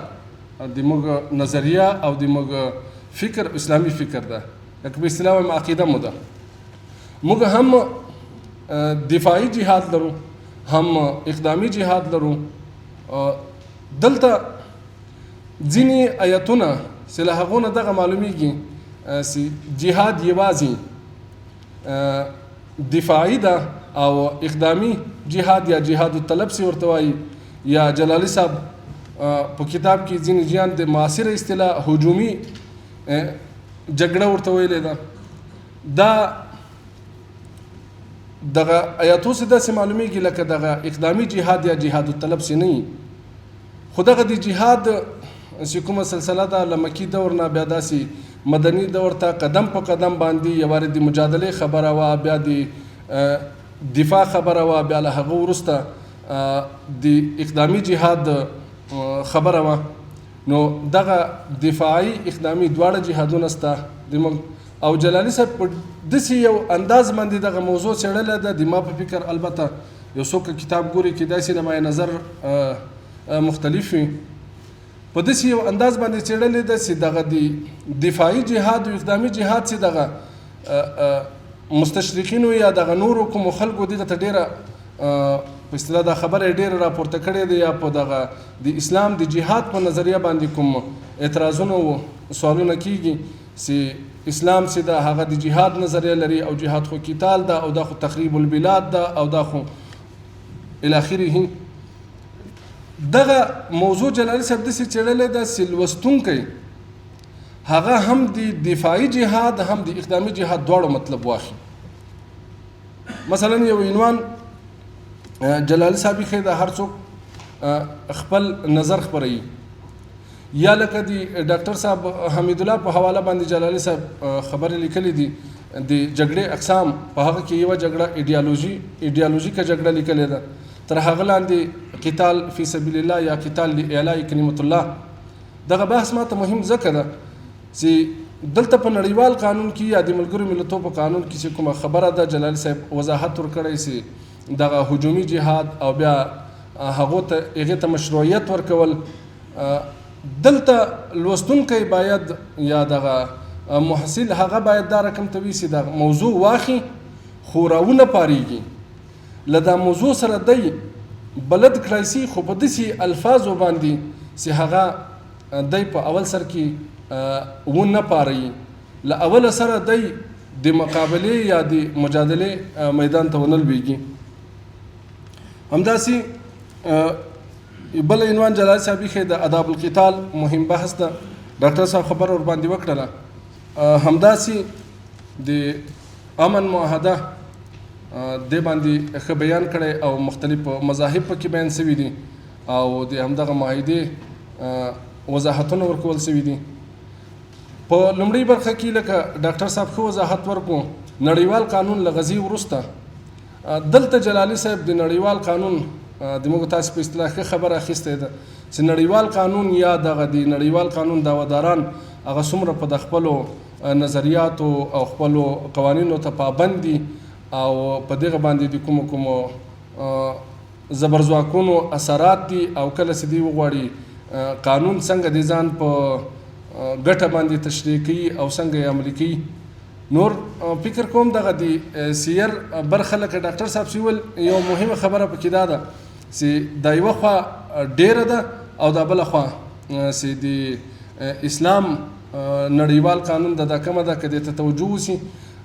د موږ نظریه او د موږ فکر اسلامي فکر ده. لکه په اصطلاح وایم عقیده مو ده. موږ هم دفاعي جهاد لرو هم اقدامي جهاد لرو. دلته ځینې آیتونه چې له هغو نه دغه معلومیږي چې جهاد یوازې دفاعي ده او اقدامي جهاد یا جهاد الطلب چې ورته وایي یا جلالي صاحب په کتاب کې ځینې جیان د معاصره اصطلاح هجومي جګړه ورته ویلې ده. دا دغه آیاتو څخه داسې معلومیږي لکه دغه اقدامي جهاد یا جهاد الطلب چې نه وي. خو دغه د جهاد چې کومه سلسله ده له مکي دور نه بیا داسې مدني دور ته قدم په قدم باندې یو وارې د مجادلې خبره وه، بیا د دفاع خبره وه، بیا له هغه وروسته د اقدامي جهاد خبره وه. نو دغه دفاعي اقدامي دواړه جهادونه شته او جلالي صاحب په داسې یو انداز باندې دغه موضوع څېړلې ده. د ما په فکر البته یو څوک کتاب ګوري کیدای شي نمای نظر مختلف وي، په داسې یو انداز باندې څېړلې ده چې دغه د دفاعي جهاد او اقدامي جهاد چې دغه مستشرقینو یا دغه نورو کومو خلکو دغه ته ډېره په اصطلاح دا خبره ډېره راپورته کړې ده یا په دغه د اسلام د جهاد په نظریه باندې کوم اعتراضونه او سوالونه کیږي چې اسلام چې دا هغه د جهاد نظریه لري او جهاد خو قتال ده او دا خو تخریب البلاد ده او دا خو الی اخره. دغه موضوع جلالي صاحب داسې څېړلې ده چې لوستونکی هغه هم د دفاعي جهاد هم د اقدامي جهاد دواړو مطلب واخلي. مثلا یو عنوان جلالي صاحب ښیي دا هر څوک خپل نظر خپروي، یا لکه د ډاکټر صاحب حمید الله په حواله باندې جلالي صاحب خبرې لیکلې دي د جګړې اقسام، په هغه کې یوه جګړه ایډیالوژیکه جګړه لیکلې ده، تر هغه لاندې قتال فی سبیل الله یا قتال لاعلاء کلمت الله. دغه بحث ماته مهم ځکه ده چې دلته په نړیوال قانون کې یا د ملګرو ملتونو په قانون کې چې کومه خبره ده جلالي صاحب وضاحت ورکړی چې دغه هجومي جهاد او بیا هغې ته مشروعیت ورکول، دلته لوستونکی باید یا دغه محصل هغه باید دا رقم ته وي چې دغه موضوع واخلي خو راونه پارېږي، له دا موضوع سره دی بلد کړی سي خو په داسې الفاظو باندې چې هغه دی په اول سر کې ونه پاري، له اوله سره دی د مقابلې یا د مجادلې میدان ته ونه لویږي. همداسې بل عنوان جلالي صاحب ایښی د آداب القتال مهم بحث ده، ډاکټر صاحب خبر ور باندې وکړله. همداسې د امن معاهده دې باندې ښه بیان کړی او مختلف مذاهب پکې بیان شوي دي او د همدغه معاهدې وضاحتونه ورکول شوي دي. په لومړۍ برخه کې لکه ډاکټر صاحب ښه وضاحت ورکړو نړیوال قانون له غزې وروسته، دلته جلالي صاحب د نړیوال قانون د موږ تاسو په اصطلاح ښه خبره اخیستې ده چې نړیوال قانون یا دغه د نړیوال قانون دعواداران هغه څومره په د خپلو نظریاتو او خپلو قوانینو ته پابند دي او په دغه باندې د کومو زبرځواکونو اثرات دي او کله چې دوی وغواړي قانون څنګه د ځان په ګټه باندې تشریح کوي او څنګه یې عملي کوي. نور فکر کوم دغه د سیر برخه لکه ډاکټر صاحب چې ویل یو مهمه خبره پکې دا ده چې دا یوه خوا ډیره ده او دا بله خوا چې د اسلام نړیوال قانون د دا کمه ده که دې ته توجه وشي،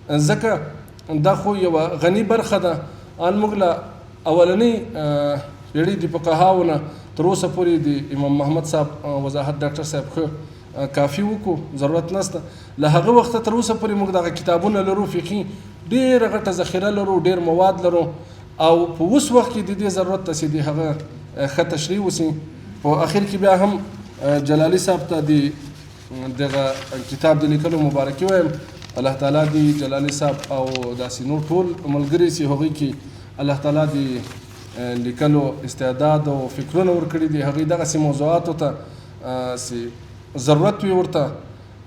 ځکه دا خو یوه غني برخه ده. ان موږ له اولنۍ پیړۍ د فقهاو نه تر اوسه پورې د امام محمد صاحب وضاحت ډاکټر صاحب ښه کافي وکړو، ضرورت نشته. له هغه وخته تر اوسه پورې موږ دغه کتابونه لرو، فقهي ډېره غټه ذخیره لرو، ډېر مواد لرو او په اوس وخت کې د دې ضرورت ته چې د هغه ښه تشریح وشي. په اخر کې بیا هم جلالي صاحب ته د دغه کتاب د لیکلو مبارکي وایم. الله تعالی دې جلالي صاحب او داسې نور ټول ملګري چې هغوی کې الله تعالی د لیکلو استعداد او فکرونه ورکړي دي، هغوی دغسې موضوعاتو ته چې ضرورت وي ورته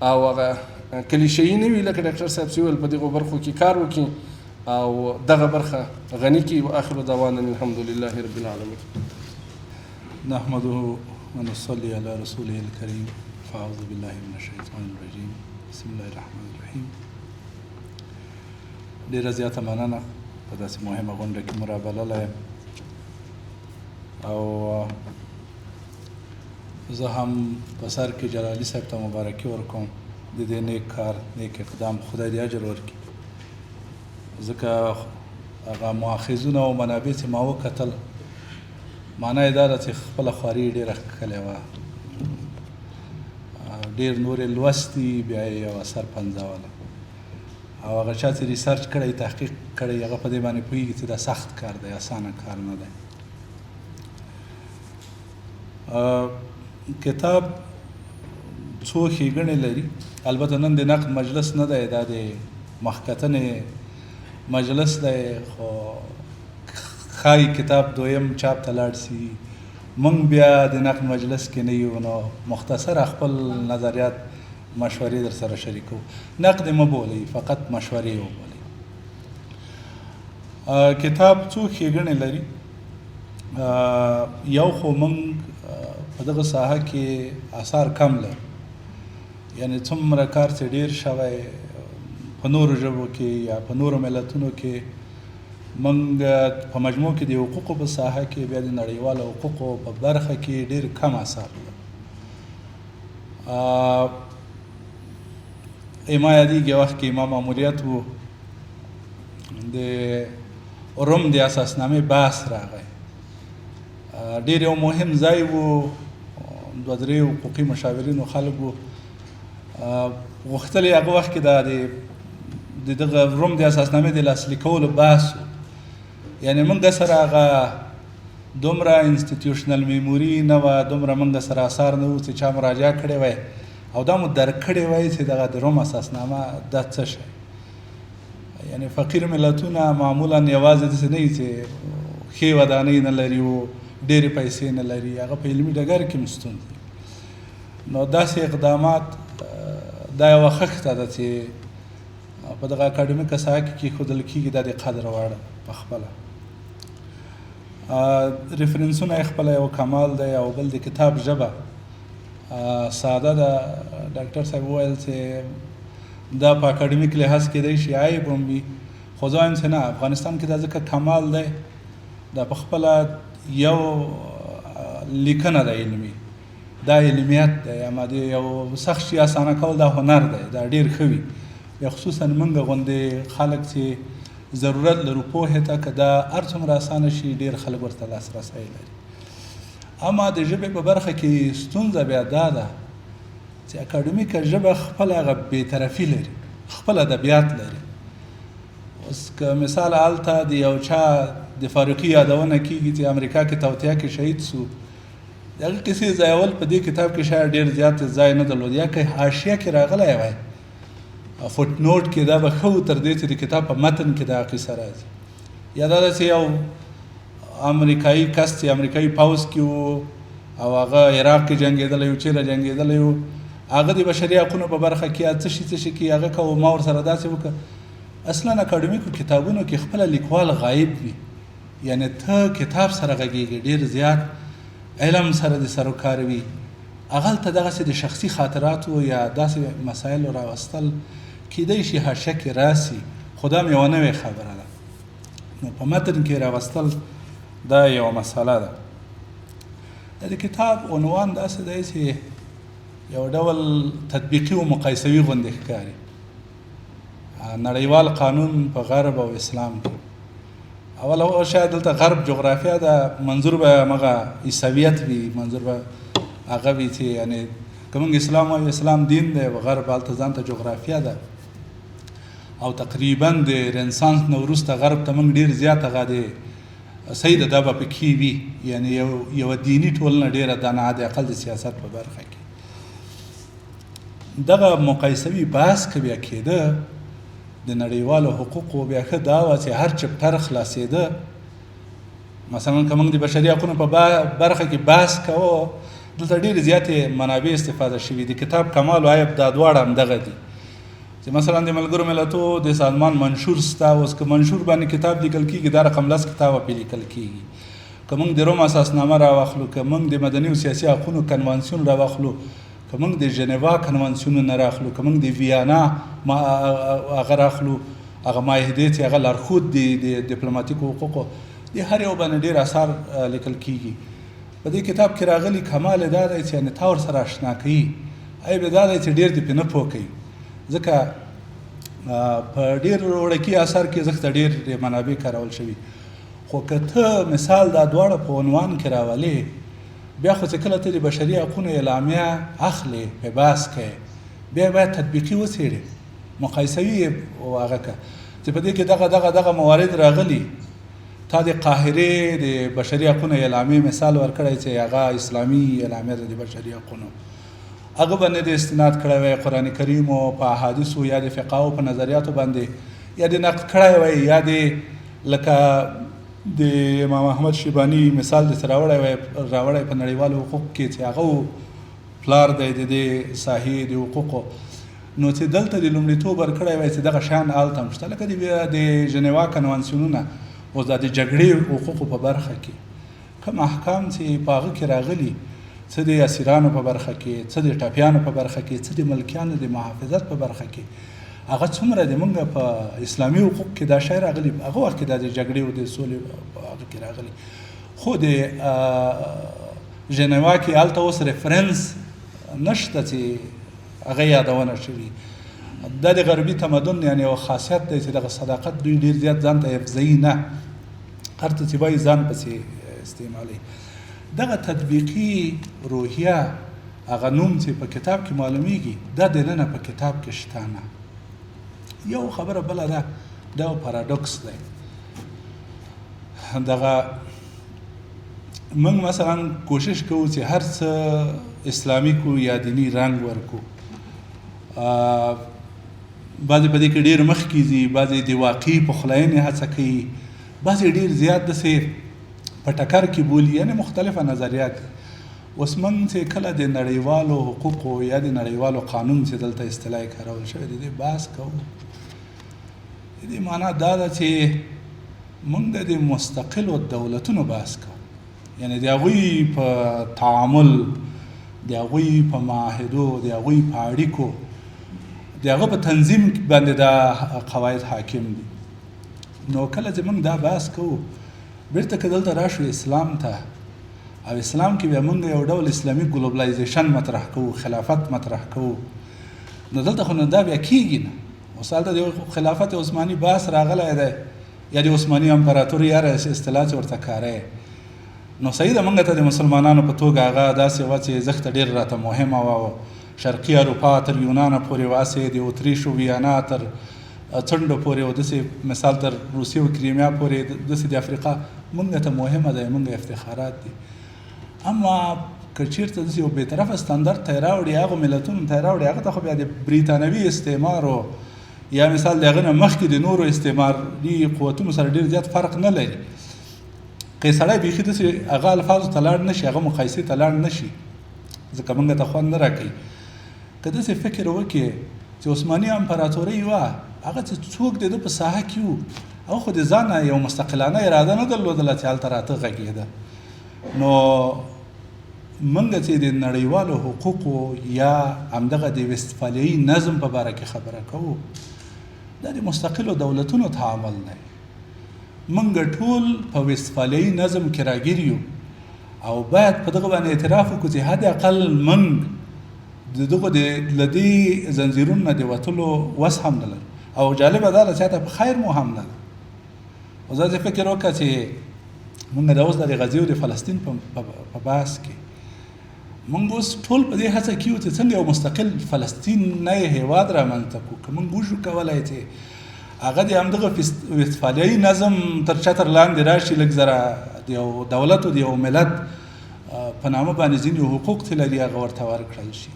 او هغه کلیشه‌ایي نه وي لکه ډاکټر صاحب چې ویل په دغو برخو کې کار وکړي او دغه برخه غني کړي. واخر دعوانا الحمد لله رب العالمين. نحمده ونصلي على رسوله الكريم. فاعوذ بالله من الشیطان الرجیم. بسم الله الرحمن الرحیم. ډېره زیاته مننه په داسې مهمه غونډه کې مو رابللی او زه هم په سر کې جلالي صاحب ته مبارکي ورکوم د دې نیک کار نیک اقدام، خدای دې اجر ورکړي، ځکه هغه مؤاخذونه او منابع چې ما وکتل معنا یې دا ده چې خپله خواري یې ډېره ښکلې وه، ډېر نور یې لوستي بیا یې یو اثر پنځوله او هغه چا چې ریسرچ کړی تحقیق کړی هغه په دې باندې پوهېږي چې دا سخت کار دی، اسانه کار نه دی. کتاب څو ښېګڼې لري، البته نن د نقد مجلس نه دی، دا د مخکتنې مجلس دی، خو ښایي کتاب دویم چاپ ته لاړ شي. موږ بیا د نقد مجلس کې نه یو، نو مختصر خپل نظریات مشورې در سره شریکو. نقد مه بولئ، فقط مشورې وبولئ. کتاب څو ښېګڼې لري. یو خو موږ په دغه ساحه کې آثار کم لرو، یعنې څومره کار چې ډېر شوی په نورو ژبو کې یا په نورو ملتونو کې، موږ په مجموع کې د حقوقو په ساحه کې بیا د نړیوالو حقوقو په برخه کې ډېر کم آثار لرو. ما یادېږي وخت کې ما ماموریت و د روم د اساسنامې بحث راغی. ډېر یو مهم ځای و، 2-3 حقوقي مشاورینو خلکو غوښتل هغه وخت کې د دغه روم د اساسنامې د لاسلیک کولو بحث و. یعنې موږ سره هغه دومره انسټیټیوشنل میموري نه وه، دومره موږ سره اثار نه و چې چا مراجعه کړې وای او دا مو درک کړې وای چې دغه د روم اساسنامه دا څه شی. یعنې فقیر ملتونه معمولا یوازې داسې نه وي چې ښې ودانۍ نه لري او ډېرې پیسې نه لري، هغه په علمي ډګر کې هم ستونزې. نو داسې اقدامات دا یوه خښته ده چې په دغه اکاډمیکه ساحه کې کېښودل کېږي، دا د قدر وړ په خپله. ریفرنسونه یې خپله یو کمال دی، او بل د کتاب ژبه ساده ده. ډاکټر صاحب وویل چې دا په اکاډمیک لحاظ کېدی شي عیب هم وي، خو زه وایم چې نه، افغانستان کې دا ځکه کمال دی، دا په خپله یو لیکنه ده علمي، دا علمیت دی، یا د یو سخت شي اسانه کول دا هنر دی، دا ډېر ښه وي. یا خصوصا موږ غوندې خلک چې ضرورت لرو پوهې ته، که دا هر څومره اسانه شي ډېر خلک ورته لاسرسی لري. اما د ژبې په برخه کې ستونزه بیا دا ده چې اکاډمیکه ژبه خپله هغه بېطرفي لري، خپل ادبیات لري. اوس که مثال هلته د یو چا د فاروقي یادونه کېږي چې امریکا کې توطیه کې شهید سو، د هغه کیسې ځایول په دې کتاب کې شاید ډېر زیات ځای نه درلود، یا که حاشیه کې راغلی وای فوټ نوټ کې، دا به ښه و تر دې چې د کتاب په متن کې دا قصه راځي. یا دا ده چې یو امریکایي کس چې امریکایي پوځ کې و او هغه عراق کې جنګېدلی و، چیرې جنګېدلی و، هغه د بشري حقونو په برخه کې څه شي کې هغه کوه، ما ورسره داسې وکړه. اصلا اکاډمیکو کتابونو کې خپله لیکوال غایب وي، یعنې ته کتاب سره غږېږي، ډېر زیات علم سره د سر و کار وي. هغلته دغسې د شخصي خاطراتو یا داسې مسایلو راوستل کیدای شي حاشیه کې راسي، خو دا هم یوه نوې خبره ده. نو په متن کې راوستل دا یوه مسله ده. د کتاب عنوان داسې دی چې یو ډول تطبیقي و مقایسوي غوندې ښکاري. نړیوال قانون په غرب او اسلام کې. اول شاید دلته غرب جغرافیا ده، منظور به مغه عیسویت وي، منظور به هغه وي چې یعنې که موږ اسلام وایو اسلام دین دی، او غرب هلته ځان ته جغرافیا ده. او تقریبا د رنسانس نه وروسته غرب ته موږ ډېر زیات هغه د صحیح ده به پکې وي، یعنې یوه دیني ټولنه ډېره دانه د اقل د سیاست په برخه کې. دغه مقایسوي بحث که بیا کېده د نړیوالو حقوقو، بیا ښه دا وه چې هر چپټر خلاصېده. مثلا که موږ د بشري حقونو په برخه کې بحث کوو، دلته ډېرې زیاتې منابع استفاده شوي. د کتاب کمال و عیب دا دواړه همدغه دي چې مثلا د ملګرو ملتو د سازمان منشور سته. اوس که منشور باندې کتاب لیکل کېږي، دا رقم 10 کتابه پرې لیکل کېږي. که موږ د روم اساسنامه راواخلو، که موږ د مدني او سیاسي حقونو کنوانسیون راواخلو، که موږ د ژنیوا کنوانسیونونه راخلو، که موږ د ویانا هغه راخلو، هغه معاهدې چې هغه لارښود دي د ډیپلوماتیکو حقوقو، د هر یو باندې ډېر اثار لیکل کېږي. په دې کتاب کې راغلي کمال دا دی چې یعنې تا ورسره اشنا کوي. عیب دا دی چې ډېر دې پرې نه پوه کوي، ځکه په ډېر وړکي اثر کې ځکه ډېر منابع کارول شوي. خو که ته مثال دا دواړه په عنوان کې راولې، بیا خو چې کله ته د بشري حقونو اعلامیه اخلې په بحث کې، بیا باید تطبیقي وڅېړې، مقایسوي هغه که چې په دې کې دغه موارد راغلي. تا د قاهرې د بشري حقونو اعلامیې مثال ورکړی چې هغه اسلامي اعلامیه ده د بشري حقونو، هغه باندې د استناد کړی وی قرآن کریم او په احادیثو یا د فقهاو په نظریاتو باندې یا د نقد کړی وی، یا د لکه د امام احمد شیباني مثال د راوړی په نړیوالو حقوق کې چې هغه پلار دی د دې ساحې د حقوقو. نو چې دلته د لومړیتوب ورکړی وی چې دغه شیان هلته هم شته، لکه د ژنیوا کنوانسیونونه اوس دا د جګړې حقوقو په برخه کې کوم احکام چې په هغه کې راغلي، څه د اسیرانو په برخه کې، څه د ټپیانو په برخه کې، څه د ملکیانو د محافظت په برخه کې، هغه څومره د موږ په اسلامي حقوق کې دا شی راغلي، هغه وخت کې دا د جګړې او د سولې په هغه کې راغلي. خو د ژنیوا کې هلته اوس ریفرنس نشته چې هغه یادونه شوي. دا د غربي تمدن یعنې یو خاصیت دی چې دغه صداقت دوی ډېر زیات ځان ته حفظوي نه، هر څه چې وایي ځان پسې استعمالوي. دغه تطبیقي روحیه هغه نوم چې په کتاب کې معلومیږي دا دننه په کتاب کې شته نه. یو خبره بله ده، دا پاراډوکس دی. دغه موږ مثلا کوشش کوو چې هر څه اسلامي کو یا دیني رنګ ورکو. بعضې په دې کې ډېر مخکې ځي، بعضې د واقعي پخلاینې هڅه کوي، بعضې ډېر زیات داسې په ټکر کې بولي، یعنې مختلفه نظریات. اوس موږ چې کله د نړیوالو حقوقو یا د نړیوالو قانون چې دلته اصطلاح کارول شوی د دې بحث کوو، د دې معنا دا ده چې موږ د مستقلو دولتونو بحث کوو، یعنې د هغوی په تعامل، د هغوی په معاهدو، د هغوی په اړیکو، د هغه په تنظیم باندې دا قواعد حاکم دي. نو کله چې موږ دا بحث کوو، بیرته که دلته راشو اسلام ته، او اسلام کې بیا موږ یو ډول اسلامي ګلوبلایزیشن مطرح کوو، خلافت مطرح کوو، نو دلته خو نو دا بیا کېږي نه. اوس هلته د خلافت عثماني بحث راغلی دی، یا د عثماني امپراتوري هره اصطلاح چې ورته کاروي. نو صحیح ده، موږ ته د مسلمانانو په توګه هغه داسې وه چې زښته ډېر راته مهمه وه، شرقي اروپا تر یونانه پورې واسې، د اتریش و ویانا تر څنډو پورې، او داسې مثال تر روسیې و کریمیا پورې، داسې د افریقا موږ ته مهمه ده، موږ افتخارات دي. اما که چېرته داسې یو بېطرفه ستاندرد ته یې راوړي، هغو ملتونو ته یې راوړي، هغه ته خو بیا د بریتانوي استعمارو یا مثال د هغه نه مخکې د نورو استعماري قوتونو سره ډېر زیات فرق نه لري. که سړی بیخي داسې هغه الفاظو ته لاړ نه شي، هغه مقایسې ته لاړ نه شي، ځکه موږ ته خوند نه راکوي. که داسې فکر وکړي چې عثماني امپراتورۍ وه، هغه چې څوک د ده په ساحه کې وو، هغه خو د ځانه یو مستقلانه اراده نه درلودله چې هلته راته غږېده. نو موږ چې د نړیوالو حقوقو یا همدغه د وستفالیایي نظم په باره کې خبره کوو، دا د مستقلو دولتونو تعامل دی. موږ ټول په وستفالیایي نظم کې راګیر یو، او باید په دغه باندې اعتراف وکړو چې حد اقل موږ د دغو له دې زنځیرونو نه د وتلو وس هم نه لرو. او جالبه دا ده چې حتی په خیر مو هم نه ده. اوس داسې فکر وکړه چې موږ د اوس د غزې او د فلسطین په بحث کې موږ اوس ټول په دې هڅه کې یو چې څنګه یو مستقل فلسطین نه یې هېواد رامنځته کړو. که موږ وشو کولی چې هغه د همدغه وستفالیایي نظم تر چتر لاندې راشي، لږ ذره د یو دولت او د یو ملت په نامه باندې ځینې حقوق چې لري هغه ورته ورکړل شي.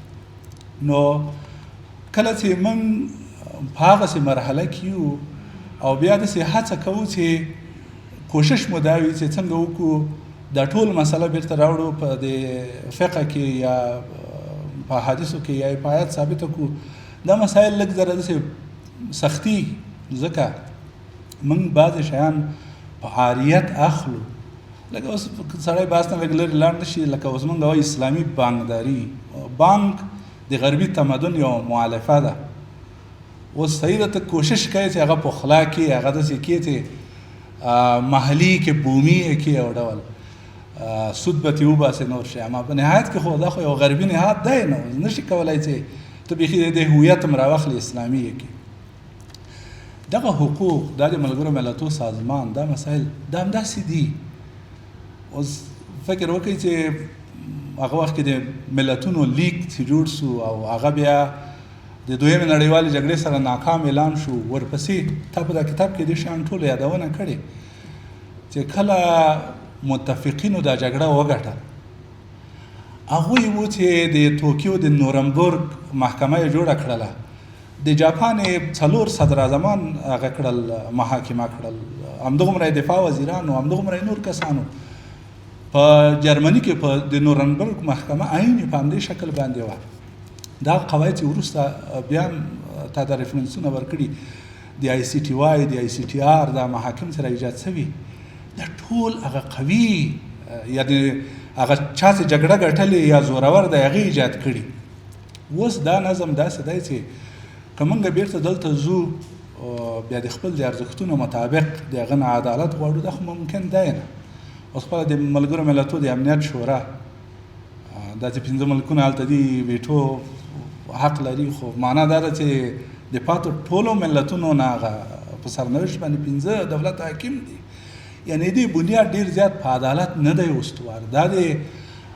نو کله چې موږ په هغسې مرحله کې یو، او بیا داسې هڅه کوو چې کوشش مو دا وي چې څنګه وکړو دا ټول مسله بیرته راوړو په د فقه کې یا په حدیثو کې یا په آیات ثابته کړو. دا مسایل لږ ذره داسې سختي، ځکه موږ بعضې شیان په عاریت اخلو. لکه اوس سړی بحث نه لږ لرې لاړ نه شي، لکه اوس موږ وایو اسلامي بانکداري. بانک د غربي تمدن یو مؤلفه ده. اوس صحیح ده، ته کوشش کوي چې هغه پخلا کړي، هغه داسې کړي چې محلي کې بومي یې کړي، یو ډول سود به ترې وباسي نور شي. اما په نهایت کې خو دا خو یو غربي نهاد دی، نه شي کولی چې ته بیخي د هویت هم راواخلې اسلامي یې کړي. دغه حقوق، دا د ملګرو ملتونو سازمان، دا مسایل دا همداسې دي. اوس فکر وکړئ چې هغه وخت کې د ملتونو لیگ چې جوړ سو، او هغه بیا د دویمې نړیوالې جګړې سره ناکام اعلان شو. ورپسې تا په دا کتاب کې دې شیان ټولو یادونه کړې چې کله متفقینو دا جګړه وګټه، هغوی وو چې د توکیو د نورنبرګ محکمه یې جوړه کړله، د جاپان 4 صدراعظمان هغه کړل، محاکمه کړل، همدغومره دفاع وزیرانو، همدغومره نور کسانو. په جرمني کې په د نورنبرګ محکمه عین په همدې شکل باندې وه. دا قواعد چې وروسته بیا تا دا ریفرنسونه ورکړي، د آی سی ټي واي، د آی سی ټي آر، دا محاکم سره ایجاد شوي، دا ټول هغه قوي یا د هغه چا چې جګړه ګټلې یا زورور دی هغې ایجاد کړي. اوس دا نظم داسې دی چې که موږ بیرته دلته ځو، بیا د خپل د ارزښتونو مطابق د هغه نه عدالت غواړو، دا خو ممکن دی نه. اوس خپله د ملګرو ملتونو د امنیت شورا، دا چې 5 ملکونه هلته دي، ویټو حق لري، خو معنا دا ده چې د پاتو ټولو ملتونو نه هغه په سرنوشت باندې 15 دولت حاکم دي. یعنی دې بنیاد ډېر زیات په عدالت نه دی استوار. دا د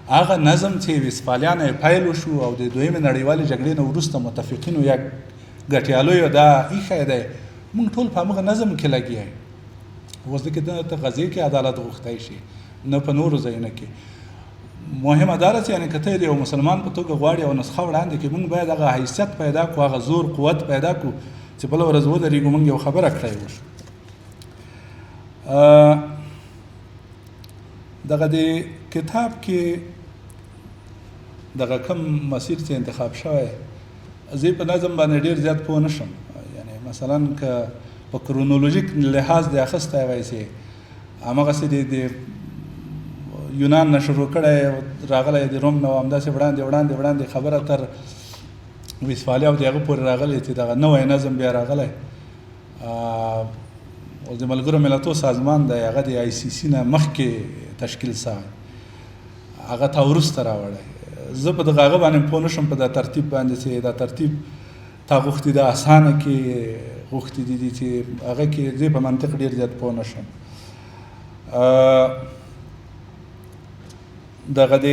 هغه نظم چې وسفالیان یې پیل وشو او د دویمې نړیوالې جګړې نه وروسته متفقینو یا ګټیالیو دا ایښی دی، موږ ټول په همغه نظم کې لګیا یو. اوس دې کې ته غزې کې عدالت غوښتی شي، نه په نورو ځایونو کې. مهمه دا ده چې یعنې که ته د یو مسلمان په توګه غواړې او نسخه وړاندې کړې، موږ باید هغه حیثیت پیدا کړو، هغه زور قوت پیدا کړو چې بله ورځ ودرېږو، موږ یو خبره کړی وشو. دغه د کتاب کې دغه کم مسیر چې انتخاب شوی، زه په نظم باندې ډېر زیات پوه نه شم. یعنې مثلا که په کرونولوژیک لحاظ د اخیستی وای چې همغسې د یونان نه شروع کړی راغلی، د روم نه همداسې وړاندې خبره تر وسفالیا او د هغه پورې راغلی چې دغه نوی نظم بیا راغلی. او د ملګرو ملتونو سازمان دی، هغه د ICC نه مخکې تشکیل شوی، هغه تا وروسته راوړی. زه په دغه هغه باندې پوه نه شم په دا ترتیب باندې چې دا ترتیب تا غوښتي د اسانه کې غوښتي دي چې هغه کې زه په منطق ډېر زیات پوه نه شم. دغه د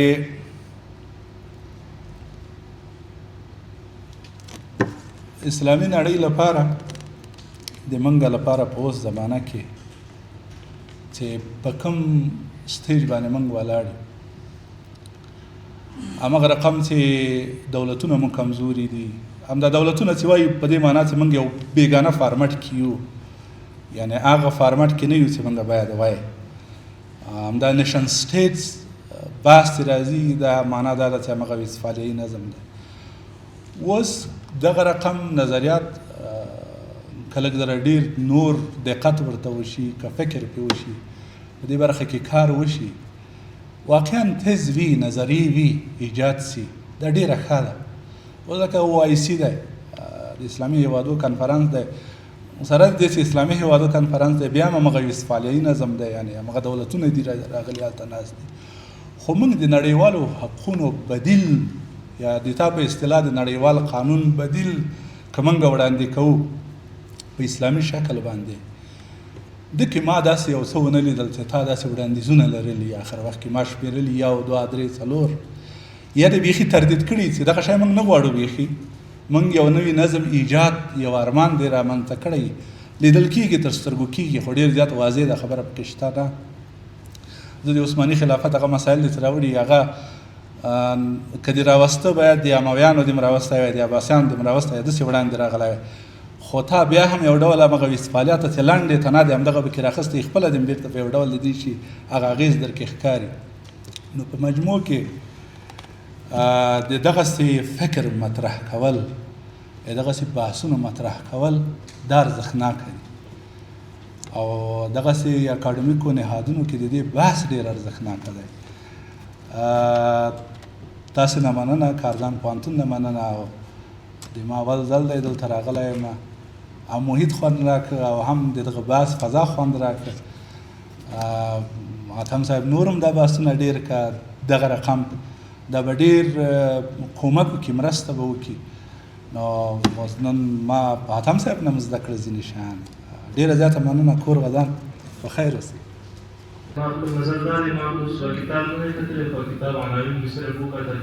اسلامي نړۍ لپاره د منګه لپاره په اوس زمانه کې چې په کوم سټیج باندې منګ ولاړ یو، همغه رقم چې دولتونه مو کمزوري دي، همدا دولتونه چې وایي په دې معنا چې موږ یو بیګانه فارمټ کې یو، یعنی هغه فارمټ کې نه یو چې موږ باید وایي. همدا نیشن سټیټس بحث چې راځي دا معنا دا ده چې همغه وسفالیایي نظم دی. اوس دغه رقم نظریات که لږ ذره ډېر نور دقت ورته وشي، که فکر پرې وشي، په دې برخه کې کار وشي، واقعا تیز وي، نظري وي، ایجاد سي، دا ډېره ښه ده. اوس لکه OIC دی، د اسلامي هېوادو کنفرانس دی، سره د دې چې اسلامي هېوادو کنفرانس دی، بیا هم همغه وسفالیایي نظم دی، یعنې همغه دولتونه دي راغلي هلته ناست دي. خو موږ د نړیوالو حقونو بدیل یا د تا په اصطلاح د نړیوال قانون بدیل که موږ وړاندې کوو په اسلامي شکل باندې، دکې ما داسې یو څه ونه لیدل چې تا داسې وړاندیزونه لرلي، آخر وخت کې ما شمېرلي 1 2 3 4 یا د بیخي تردید کړي چې دغه شی موږ نه غواړو. بیخي موږ یو نوی نظم ایجاد، یو ارمان دی رامنځته کړی، لیدل کېږي، تر سترګو کېږي، خو ډېر زیات واضح ده خبره پکې شته نه. زه د عثماني خلافت هغه مسایل دي چې راوړي، هغه که دې راوسته باید د امویانو دې م راوستی وی، د عباسیانو دې م راوستی وی، داسې وړاندې راغلی وی. خو تا بیا هم یو ډول همغه وسفالیا ته چې لنډې ته نه دی، همدغه پکې راخستی، خپله دې م بېرته په یو ډول د دې شي هغه اغېز در کې ښکاري. نو په مجموع کې د دغسې فکر مطرح کول، دغسې بحثونو مطرح کول دا ارزښتناکه دي، او دغسې اکاډمیکو نهادونو کې د دې بحث ډېر ارزښتناکه دی. تاسې نه مننه، کارزان پوهنتون نه مننه، او د ما اول ځل دی دلته راغلی یم، هم محیط خوند راکړه او هم د دغه بحث فضا خوند راکړه. اتم صاحب نور هم دا بحثونه ډېر که دغه رقم دا به ډېر کومک وکړي، مرسته به وکړي. نو نن ما اتم صاحب نه م زده کړه ځینې شیان. ډېره زیاته مننه، کور ودان په خیر اوسئ. ما خپل نظر دا دی، ما اوس کتاب نه دی کتلی، خو کتاب عناوین مې صرف وکتل.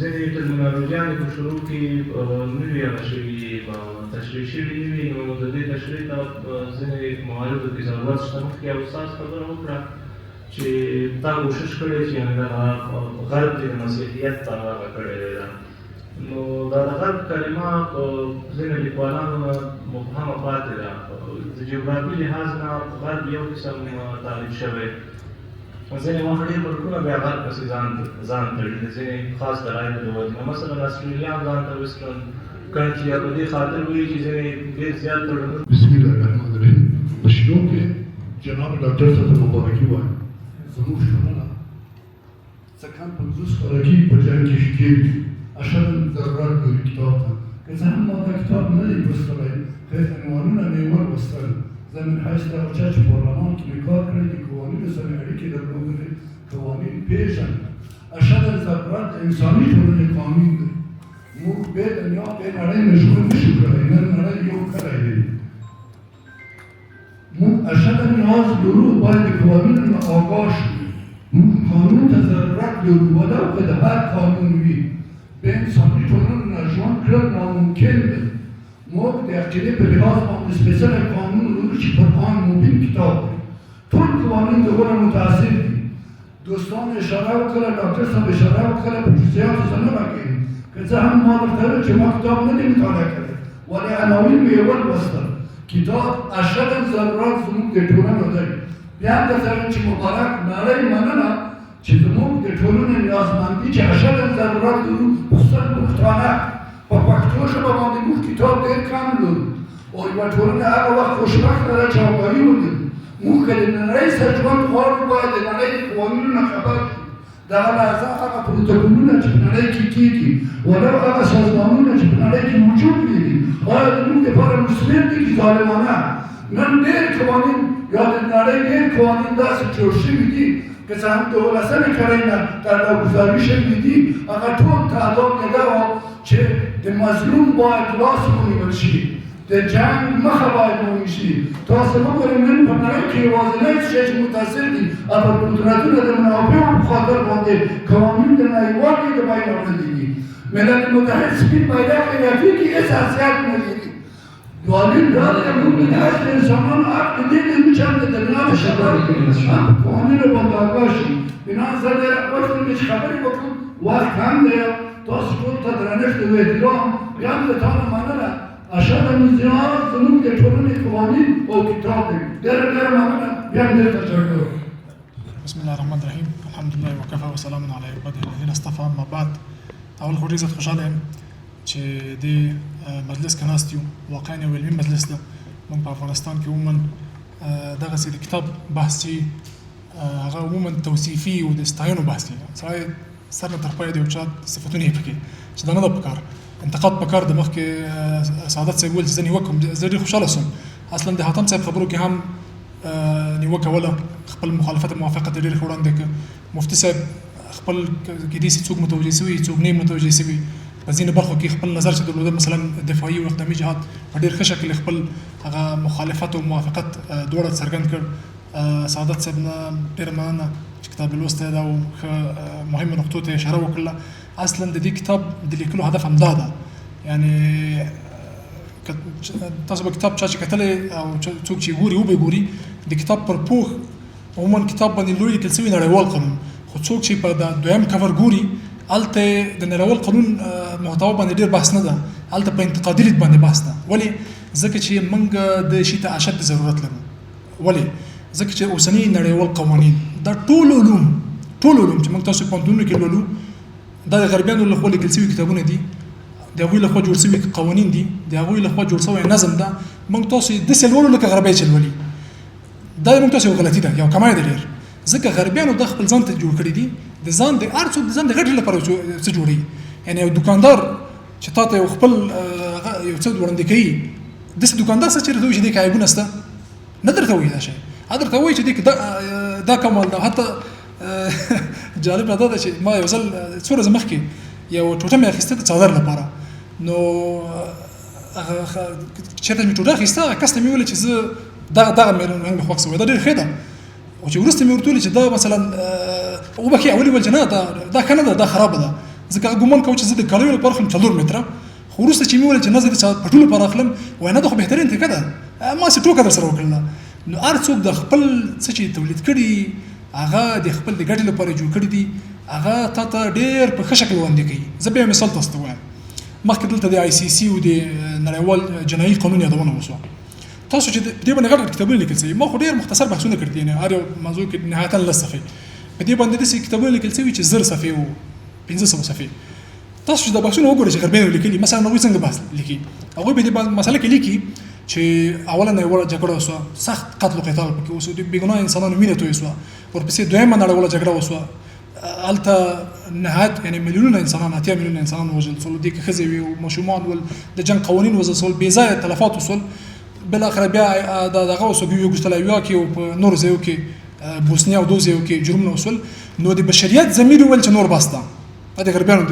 ځینې ټرمینالوژیانې په شروع کې نه وي هغه شوي، تشریح شوي نه وي، نو د دې تشریح ته ځینې مواردو کې ضرورت شته. مخکې یو استاد خبره وکړه چې تا کوشش کړی چې دغه غرب کې د مسیحیت ته هغه کړی دی. نو دا د غرب کلمه په ځینو لیکوالانو نه مبهمه پاتې ده. د جغرافي لحاظ نه غرب یو قسم تعریف شوی، ځینې وخت ډېر ملکونه بیا غرب پسې ځان تړي د ځینې خاص دلایلو له وجې نه. مثلا اسټریلیان ځان ته ویسټرن کنټري په دې خاطر وایي چې ځینې ډېر زیات تړونونه. بسم الله الرحمن الرحیم. په شروع کې جناب ډاکټر ته مبارکي وایم. زموږ شتمنه څه کم 50 خوراکي په جنګ کې شکیل اشد ضرورت لري کتاب ته. که څه هم ما دا کتاب نه دی لوستلی، خو عنوانونه مې ولوستل. زه من حیث دغه چا چې پارلمان کې مې کار کړی، د قوانینو سره مې اړیکې درلودلې، قوانین پېژنم. اشد ضرورت انساني ټولنې قانون دی، د موږ به دنیا کې نړۍ مشهور نشو کړی، نن نړۍ یو کړی دی. موږ اشد نیاز لرو باید د قوانینو نه آگاه شو. موږ قانون ته ضرورت لرو، ولو که د هر قانون وي. به انساني ټولنو نه ژوند کړل ناممکن دی. موږ د عقیدې په لحاظ باندې سپېڅلی قانون لرو چې قرآن مبین کتاب دی. ټول قوانین د ونه متاثر دي. دوستان اشاره وکړه، ډاکټر صاحب اشاره وکړه، په جزئیاتو زه نه راګیم. که څه هم ما درته ویل چې ما کتاب نه دی مطالعه کړی، ولې عناوین مې یې ولوستل. کتاب اشد ضرورت زموږ د ټولنو دی. بیا هم درته وایم چې مبارک نړۍ مننه چې زموږ د ټولنې نیازمندي چې اشد ضرورت لرو، خصوصا پښتانه په پښتو ژبه باندې موږ کتاب ډېر کم لرو. او یوه ټولنه هغه وخت خوشبخته ده چې آگاهي ولري. موږ که د نړۍ سره ژوند غواړو باید د نړۍ د قوانینو نه خبر شو. دغه لحظه هغه پروتوکولونه چې په نړۍ کې کېږي، ولو هغه سازمانونه چې په نړۍ کې موجود دي، آیا زموږ دپاره مثمر دي که ظالمانه؟ نن ډېر قوانین یا د نړۍ ډېر قوانین داسې جوړ شوي دي که څه هم د 18مې کړۍ نه قراردادګذاري شوي دي، هغه ټول تعداد یې دا وه چې د مظلوم باید لاس ونیول شي، د جنګ مخه باید ونیسي. تاسو وګورئ نن په نړۍ کې یوازینی شی چې متاثر دي هغه قدرتونه د منابعو په خاطر باندې قوانین د نړیوالې د بین وړلي دي. ملت متحد سپین بیرغ خلافي کې هېڅ حیثیت نه لري. دلیل دا دی چې موږ د هر انسانانو حق د دې لرو چې هم د دنیا په شکل هم په قوانینو باندې آگاه شي. بنا زه ډېر خوښ یم چې خبرې وکړم، وخت هم دی. تاسو ټول ته درنښت او احترام. بیا هم له تا نه مننه. اشد نیاز زموږ د ټولنې قوانین او کتاب دی. ډېره ډېره مننه. بیا هم ډېر تشکر. بسم الله الرحمن الرحیم. الحمد لله وکفى وسلام علی عباده الذین اصطفى. اما بعد، اول خو ډېر زیات خوشحاله یم چې دې مجلس کې ناست یو. واقعا یو علمي مجلس ده. موږ په افغانستان کې عموما دغسې د کتاب بحث چې هغه عموما توصیفي او د ستایلو بحث دی. سړی سر نه تر پایه د یو چا صفتونه یې پکې چې دا نه ده پکار. انتقاد پکار د مخکې سعادت صاحب ویل چې زه نیوکه کوم. زه ډېر خوشحاله شوم. اصلا د حاتم صاحب خبرو کې هم نیوکه وله، خپل مخالفت موافقت یې ډېر ښه وړاندې کړ. مفتي صاحب خپل کېدای شي څوک متوجه شوي څوک نه متوجه شوي، په ځینې برخو کې خپل نظر چې درلوده، مثلا دفاعي او اقدامي جهاد په ډېر ښه شکل خپل هغه مخالفت او موافقت دواړه څرګند کړ. سعادت صاحب نه ډېره مننه چې کتاب یې لوستی ده او ښه مهمو نقطو ته یې اشاره وکړله. اصلا د دې کتاب د لیکلو هدف همدا ده. یعنې تاسو به کتاب چا چې کتلی او څوک چې ګوري وبه ګوري، د کتاب پر پوښ عموما کتاب باندې لوی لیکل شوي نړیوال قانون، خو څوک چې په دویم کور ګوري هلته د نړیوال قانون محتوا باندې ډېر بحث نه ده، هلته په انتقادي لید باندې بحث ده. ولې؟ ځکه چې موږ د شي ته اشد ضرورت لرو. ولې؟ ځکه چې اوسني نړیوال قوانین دا ټول علوم چې موږ تاسو پوهنتونونو کې لولو دا د غربیانو لخوا لیکل شوي کتابونه دي، د هغوی لخوا جوړ شوي قوانین دي، د هغوی لخوا جوړ شوی نظم ده. موږ تاسو داسې لولو لکه غربی چې لولي. دا موږ تاسو یو غلطي ده، یو کمای ده ډېر. ځکه غربیانو د خپل ځان ته جوړ کړي دي، د ځان د هر څوک د ځان د ګټې لپاره څه جوړوي. یعنې یو دوکاندار چې تا ته یو خپل یو څه وړاندې کوي، داسې دوکاندار څه چېرته وایي چې دې کې عیبونه شته؟ نه درته وایي دا شی. هغه درته وایي چې دې کې دا کمال ده. حتی جالبه دا ده چې ما یو ځل څو ورځې مخکې یو ټوټه مې اخیسته د څادر لپاره، نو چېرته مې ټوټه اخیسته، کس ته مې وویل چې زه دغه مې رنګ مې خوښ شوی، دا ډېر ښه ده. او چې وروسته مې ورته وویل چې دا مثلا وبښې، اول یې ویل چې نه دا ښه نه ده، دا خرابه ده. ځکه هغه ګمان کوو چې زه د کالیو لپاره اخلم 4 متره، خو وروسته چې مې وویل چې نه زه د پټو لپاره اخلم، وایي نه دا خو بهترین طریقه ده. ما هسې ټوکه در سره وکړله. نو هر څوک د خپل څه چې تولید کړي هغه د خپل د ګټې لپاره جوړ کړي دي، هغه تا ته ډېر په ښه شکل وړاندې کوي. زه بیا مثال تاسو ته وایم. مخکې دلته د ICC او د نړیوال جنایي قانون یادونه وشوه. تاسو چې دې باندې غټ کتابونه لیکل شوي، ما خو ډېر مختصر بحثونه کړي دي، هر یو موضوع کې نهایتاً 10 صفحې په دې باندې داسې کتابونه لیکل شوي چې 1000 صفحې او 1500 صفحې. تاسو چې دا بحثونه وګورئ چې غربیانو لیکلي، مثلا هغوی څنګه بحث لیکي. هغوی په دې مسله کې لیکي چې اوله نړیواله جګړه وسوه، سخت قتل او قتال پکې وسو، د بېګناه انسانانو وینه توی سوه. ورپسې دویمه نړیواله جګړه وسوه، هلته نهایت یعنې میلیونونه انسانان، 80 میلیونه انسانان وژل شول، دې کې ښځې وي او ماشومان ول، د جنګ قوانین وضع شول، بې ځایه تلفات وشول. بالاخره بیا دغه وسوه یوګوسلاویا کې او په نورو ځایو کې بوسنیا او دو ځایو کې جرمونه وشول. نو د بشریت ضمیر وویل چې نور بس ده، د غربیانو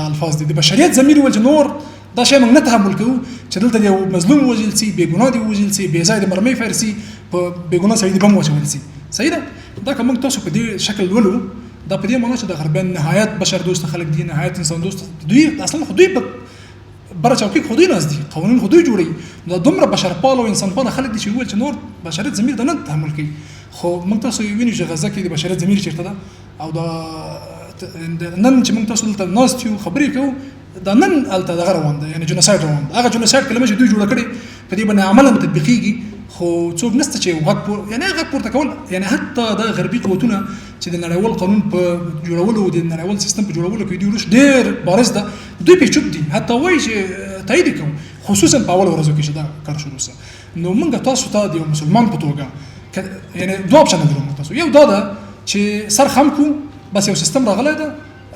الفاظ دي. د بشریت ضمیر ویل چې نور دا شی موږ نه تحمل کوو چې دلته یو مظلوم ووژل سي، بې ګناه دي ووژل سي، بې ځایه د مرمۍ فایل سي، په بې ګناه سړي د بم واچول سي. صحیح ده؟ دا که موږ تاسو په دې شکل لولو دا په دې معنا چې د غربیان نهایت بشر دوست خلک دي، نهایت انسان دوست دوی اصلا خو دوی په بره چوکۍ خو دوی ناست دي، قوانین خو دوی جوړوي. دا دومره بشرپال او انسانپاله خلک دي چې وویل چې نور بشریت ضمیر دا نه تحمل کوي. خو موږ تاسو وینئ چې غزه کې د بشریت ضمیر چېرته ده او دا نن چې موږ تاسو دلته ناست یو خبرې کوو دا نن هلته دغه روان ده، یعنې جنوسایډ روان ده. هغه جنوسایډ کلمه چې دوی جوړه کړې په دې باندې عملاً تطبیقېږي، خو څوک نشته چې غږ پورته کول. یعنې حتی دا غربي قوتونه چې د نړیوال قانون په جوړولو د نړیوال سیستم په جوړولو کې دوی روش ډېر بارز ده، دوی پرې چوپ دي، حتی وایي چې تایید یې کوو، خصوصا په اول ورځو کې چې دا کار شروع سه. نو موږ تاسو ته د یو مسلمان په توګه یعنې دوه اپشن لرو موږ تاسو. یو دا ده چې سر خم کړو، بس یو سیستم راغلی ده،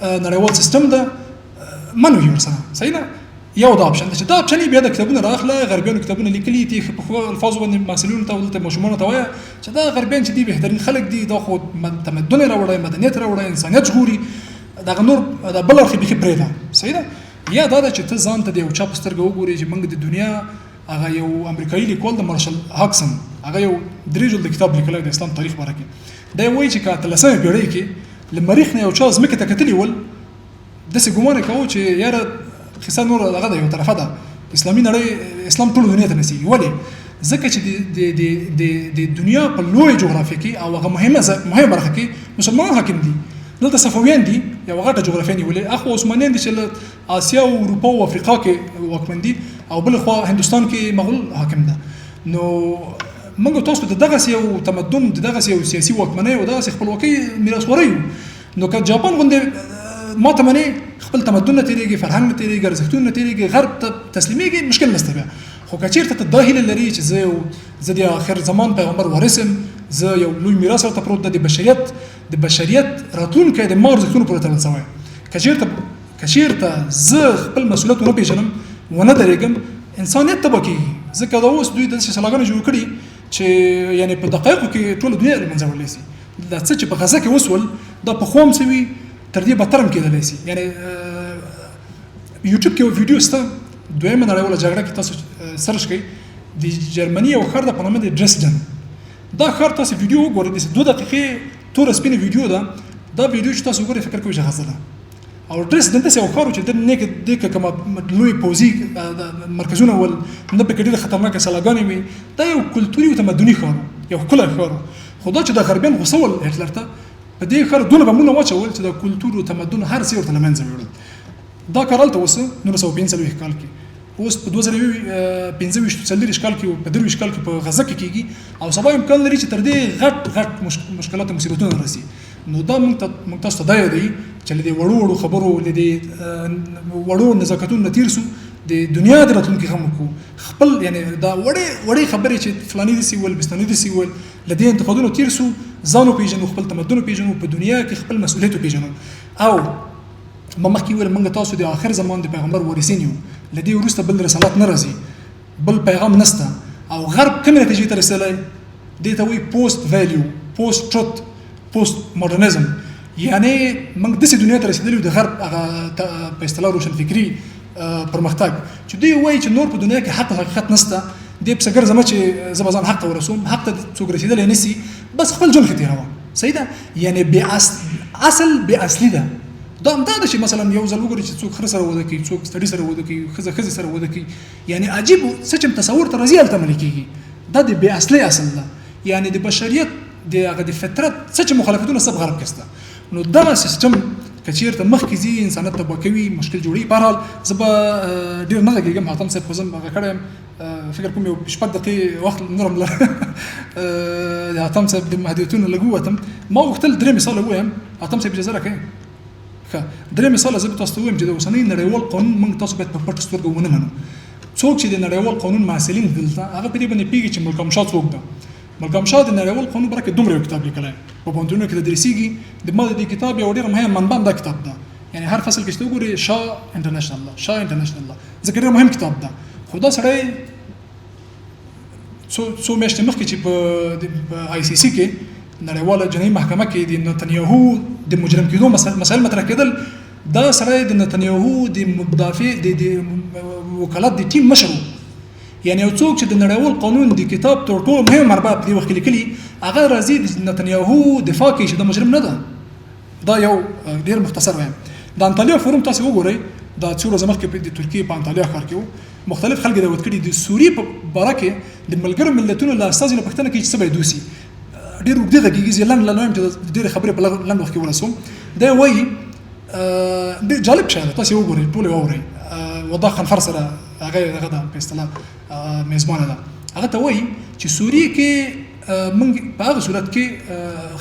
نړیوال سیستم ده، منو یې ورسره. صحیح ده؟ یو دا اپشن ده چې دا اپشن یې بیا د کتابونه راخله، غربیانو کتابونه لیکلي دي، په ښو الفاظو باندې محصلینو ته دلته ماشومانو ته وایه چې دا غربیان چې دي بهترین خلک دي، دا خو تمدن یې راوړی، مدنیت راوړی، انسانیت ژغوري، دغه نور دا بل اړخ یې بیخي پرېږده. صحیح ده؟ یا دا ده چې ته ځان ته د یو چا په سترګه وګورې چې موږ د دنیا هغه یو امریکایي لیکوال د مارشل هاکسن هغه یو 3 جلده کتاب لیکلی د اسلام تاریخ باره کې. دا یې وایي چې که 18مه پېړۍ کې له مریخ نه یو چا ځمکې ته کتلي ول، داسې ګمان یې کوو چې یاره قصه نور هغه ده، یو طرفه ده، اسلامي نړۍ اسلام ټولو دنیا ته نسیږي. ولې؟ ځکه چې د دنیا په لویه جغرافیه کې او هغه مهمه برخه کې مسلمانان حاکم دي. دلته صفویان دي، یو غټه جغرافیه نیولې، اخوا عثمانیان دي چې له اسیا او اروپا او افریقا کې واکمن دي، او بل خوا هندوستان کې مغول حاکم ده. نو موږ تاسو ته دغسې یو تمدن، دغسې یو سیاسي واکمنۍ او دغسې خپلواکۍ میراثوری یو. نو که جاپان غوندې ماته منې خپل تمدن نه تېرېږي، فرهنګ نه تېرېږي، ارزښتونه نه تېرېږي، غرب ته تسلیمېږي، مشکل نشته بیا. خو که چېرته ته دا هیله لري چې زه د آخر زمان پیغمبر وارث یم، زه یو لوی میراث راته پروت ده، د بشریت راتلونکی د ما ارزښتونو پورې تړل شوی. که چېرته زه خپل مسؤلیت ونه پېژنم، ونه درېږم، انسانیت تباه کېږي. ځکه دا اوس دوی داسې سلاګانې جوړ کړي چې یعنې په دقایقو کې ټوله دنیا له منځه وړلی شي. دا څه چې په غزه کې وسول دا په خوا هم څه وي، تر دې بدتر هم کېدلی شي. یعنې یوټیوب کې یو ویډیو شته، دویمه نړیواله جګړه کې تاسو سرچ کړئ، د جرمني یو ښار ده په نامه د ډریسډن. دا ښار تاسو ویډیو وګورئ، د 2 دقیقې توره سپینه ویډیو ده. دا ویډیو چې تاسو وګورئ فکر کوئ چې غزه ده. او ډریسډن داسې یو ښار و چې د کې کومه لوی پوځي مرکزونه ول، نه پکې ډېرې خطرناکه سلاګانې وي. دا یو کلتوري او تمدني ښار و، یو ښکلی ښار و. خو دا چې د غربیان غوسه ول هټلر ته، په دې ښار دونه بمونه واچول چې د کلتور او تمدن هر څه ورته له منځه یوړل. دا کار هلته اوس 1945 کال کې، اوس په 2025 کال کې او په 23 کال کې په غزه کې کېږي، او سبا امکان لري چې تر دې غټ مشکلات او مصیبتونه راسي. نو دا موږ تاسو ته دا یادوي چې له دې وړو خبرو، له دې وړو نزاکتونو نه تېر سو، د دنیا د راتلونکي غم وکړو. خپل یعنې دا وړې خبرې چې فلاني داسې ول، بستاني داسې ول، له دې انتقادونو تېر سو، ځان وپېژنو، خپل تمدن وپېژنو، په دنیا کې خپل مسؤلیت وپېژنو. او ما مخکې ویل موږ تاسو د آخر زمان د پیغمبر وارثین یو، له دې وروسته بل رسالت نه راځي، بل پیغام نشته. او غرب کومې نتیجې ته رسېدلی؟ دې ته وایي پوسټ ویلیو، پوسټ ټروت، پوسټ ماډرنیزم. یعنې موږ داسې دنیا ته رسېدلي یو د غرب هغه په اصطلاح روشنفکري پرمختګ، چې دوی وایي چې نور په دنیا کې حق حقیقت نشته، دې پسې ګرځمه چې زه به ځان حق ته ورسوم، حق ته څوک رسېدلی نه شي، بس خپل ژوند ښه تېروه. صحیح ده؟ یعنې اصل بې اصلي ده. دا هم دا ده چې مثلا یو ځل وګورئ چې څوک خره سره واده کوي، څوک سړي سره واده کوي، ښځه سره واده کوي، یعنې عجیب څه چې تصور ته راځي هلته عملي کېږي. دا د بې اصلۍ اصل ده. یعنې د بشریت د هغه د فطرت څه چې مخالفتونه سب غرب کې شته. نو دغه سیستم که چېرته مخکې ځي، انسانیت تباه کوي، مشکل جوړوي. بهرحال زه به ډېر نه غږېږم، حاتم صاحب خو زه هغه کړی یم، فکر کوم یو 6 دقیقې وخت نور هم لرم. د حاتم صاحب د محدودیتونو لږ ووتم. ما غوښتل 3 مثاله ووایم. حاتم صاحب اجازه راکوئ؟ ښه، 3 مثاله زه به تاسو ته ووایم چې د اوسنۍ نړیوال قانون موږ تاسو باید په پټه سترګه ونه منو. څوک چې د نړیوال قانون محصلین دلته، هغه په دې باندې پوهېږي چې ملکم شاه څوک ده. ملکم شاه د نړیوال قانون برکه دومره یو کتاب لیکلی، په پوهنتونونو کې تدریسېږي. د ما د دې کتاب یو ډېره مهم منبع دا کتاب ده. یعنې هر فصل کې چې وګورې شاه انټرنیشنل ده، شاه انټرنیشنل ده، ځکه ډېر مهم کتاب ده. خو دا سړی څو میاشتې مخکې چې په ICC کې نړیواله جنایي محکمه کې د نتنیاهو د مجرم کېدو مسایل مطرح کېدل، دا سره د نتنیاهو د مدافع د وکالت د ټیم مشر یعنی یو څوک چې د نړیوال قانون د کتاب تر ټولو مهم مربع په دې وخت کې لیکلي هغه راځي د نتنیاهو دفاع کوي چې د مجرم نه ده. دا یو ډیر مختصر وایم. د انطالیا فورم تاسو وګورئ دا څو ورځې مخکې د ترکیې په انطالیا ښار کې وو مختلف خلک دعوت کړي د سوریې په باره کې د ملګرو ملتونو له استازي نه پوښتنه کوي چې څه باید وسي. ډېر اوږدې غږیږي زه لنډ وایم چې ډېرې خبرې په لنډ وخت کې ورسوم. دی وایي ډېر جالب شی ده تاسو یې وګورئ ټول یې واورئ. وضاح خنفر سره هغه ده په اصطلاح میزبانه ده. هغه ته وایي چې سوریې کې موږ په هغه صورت کې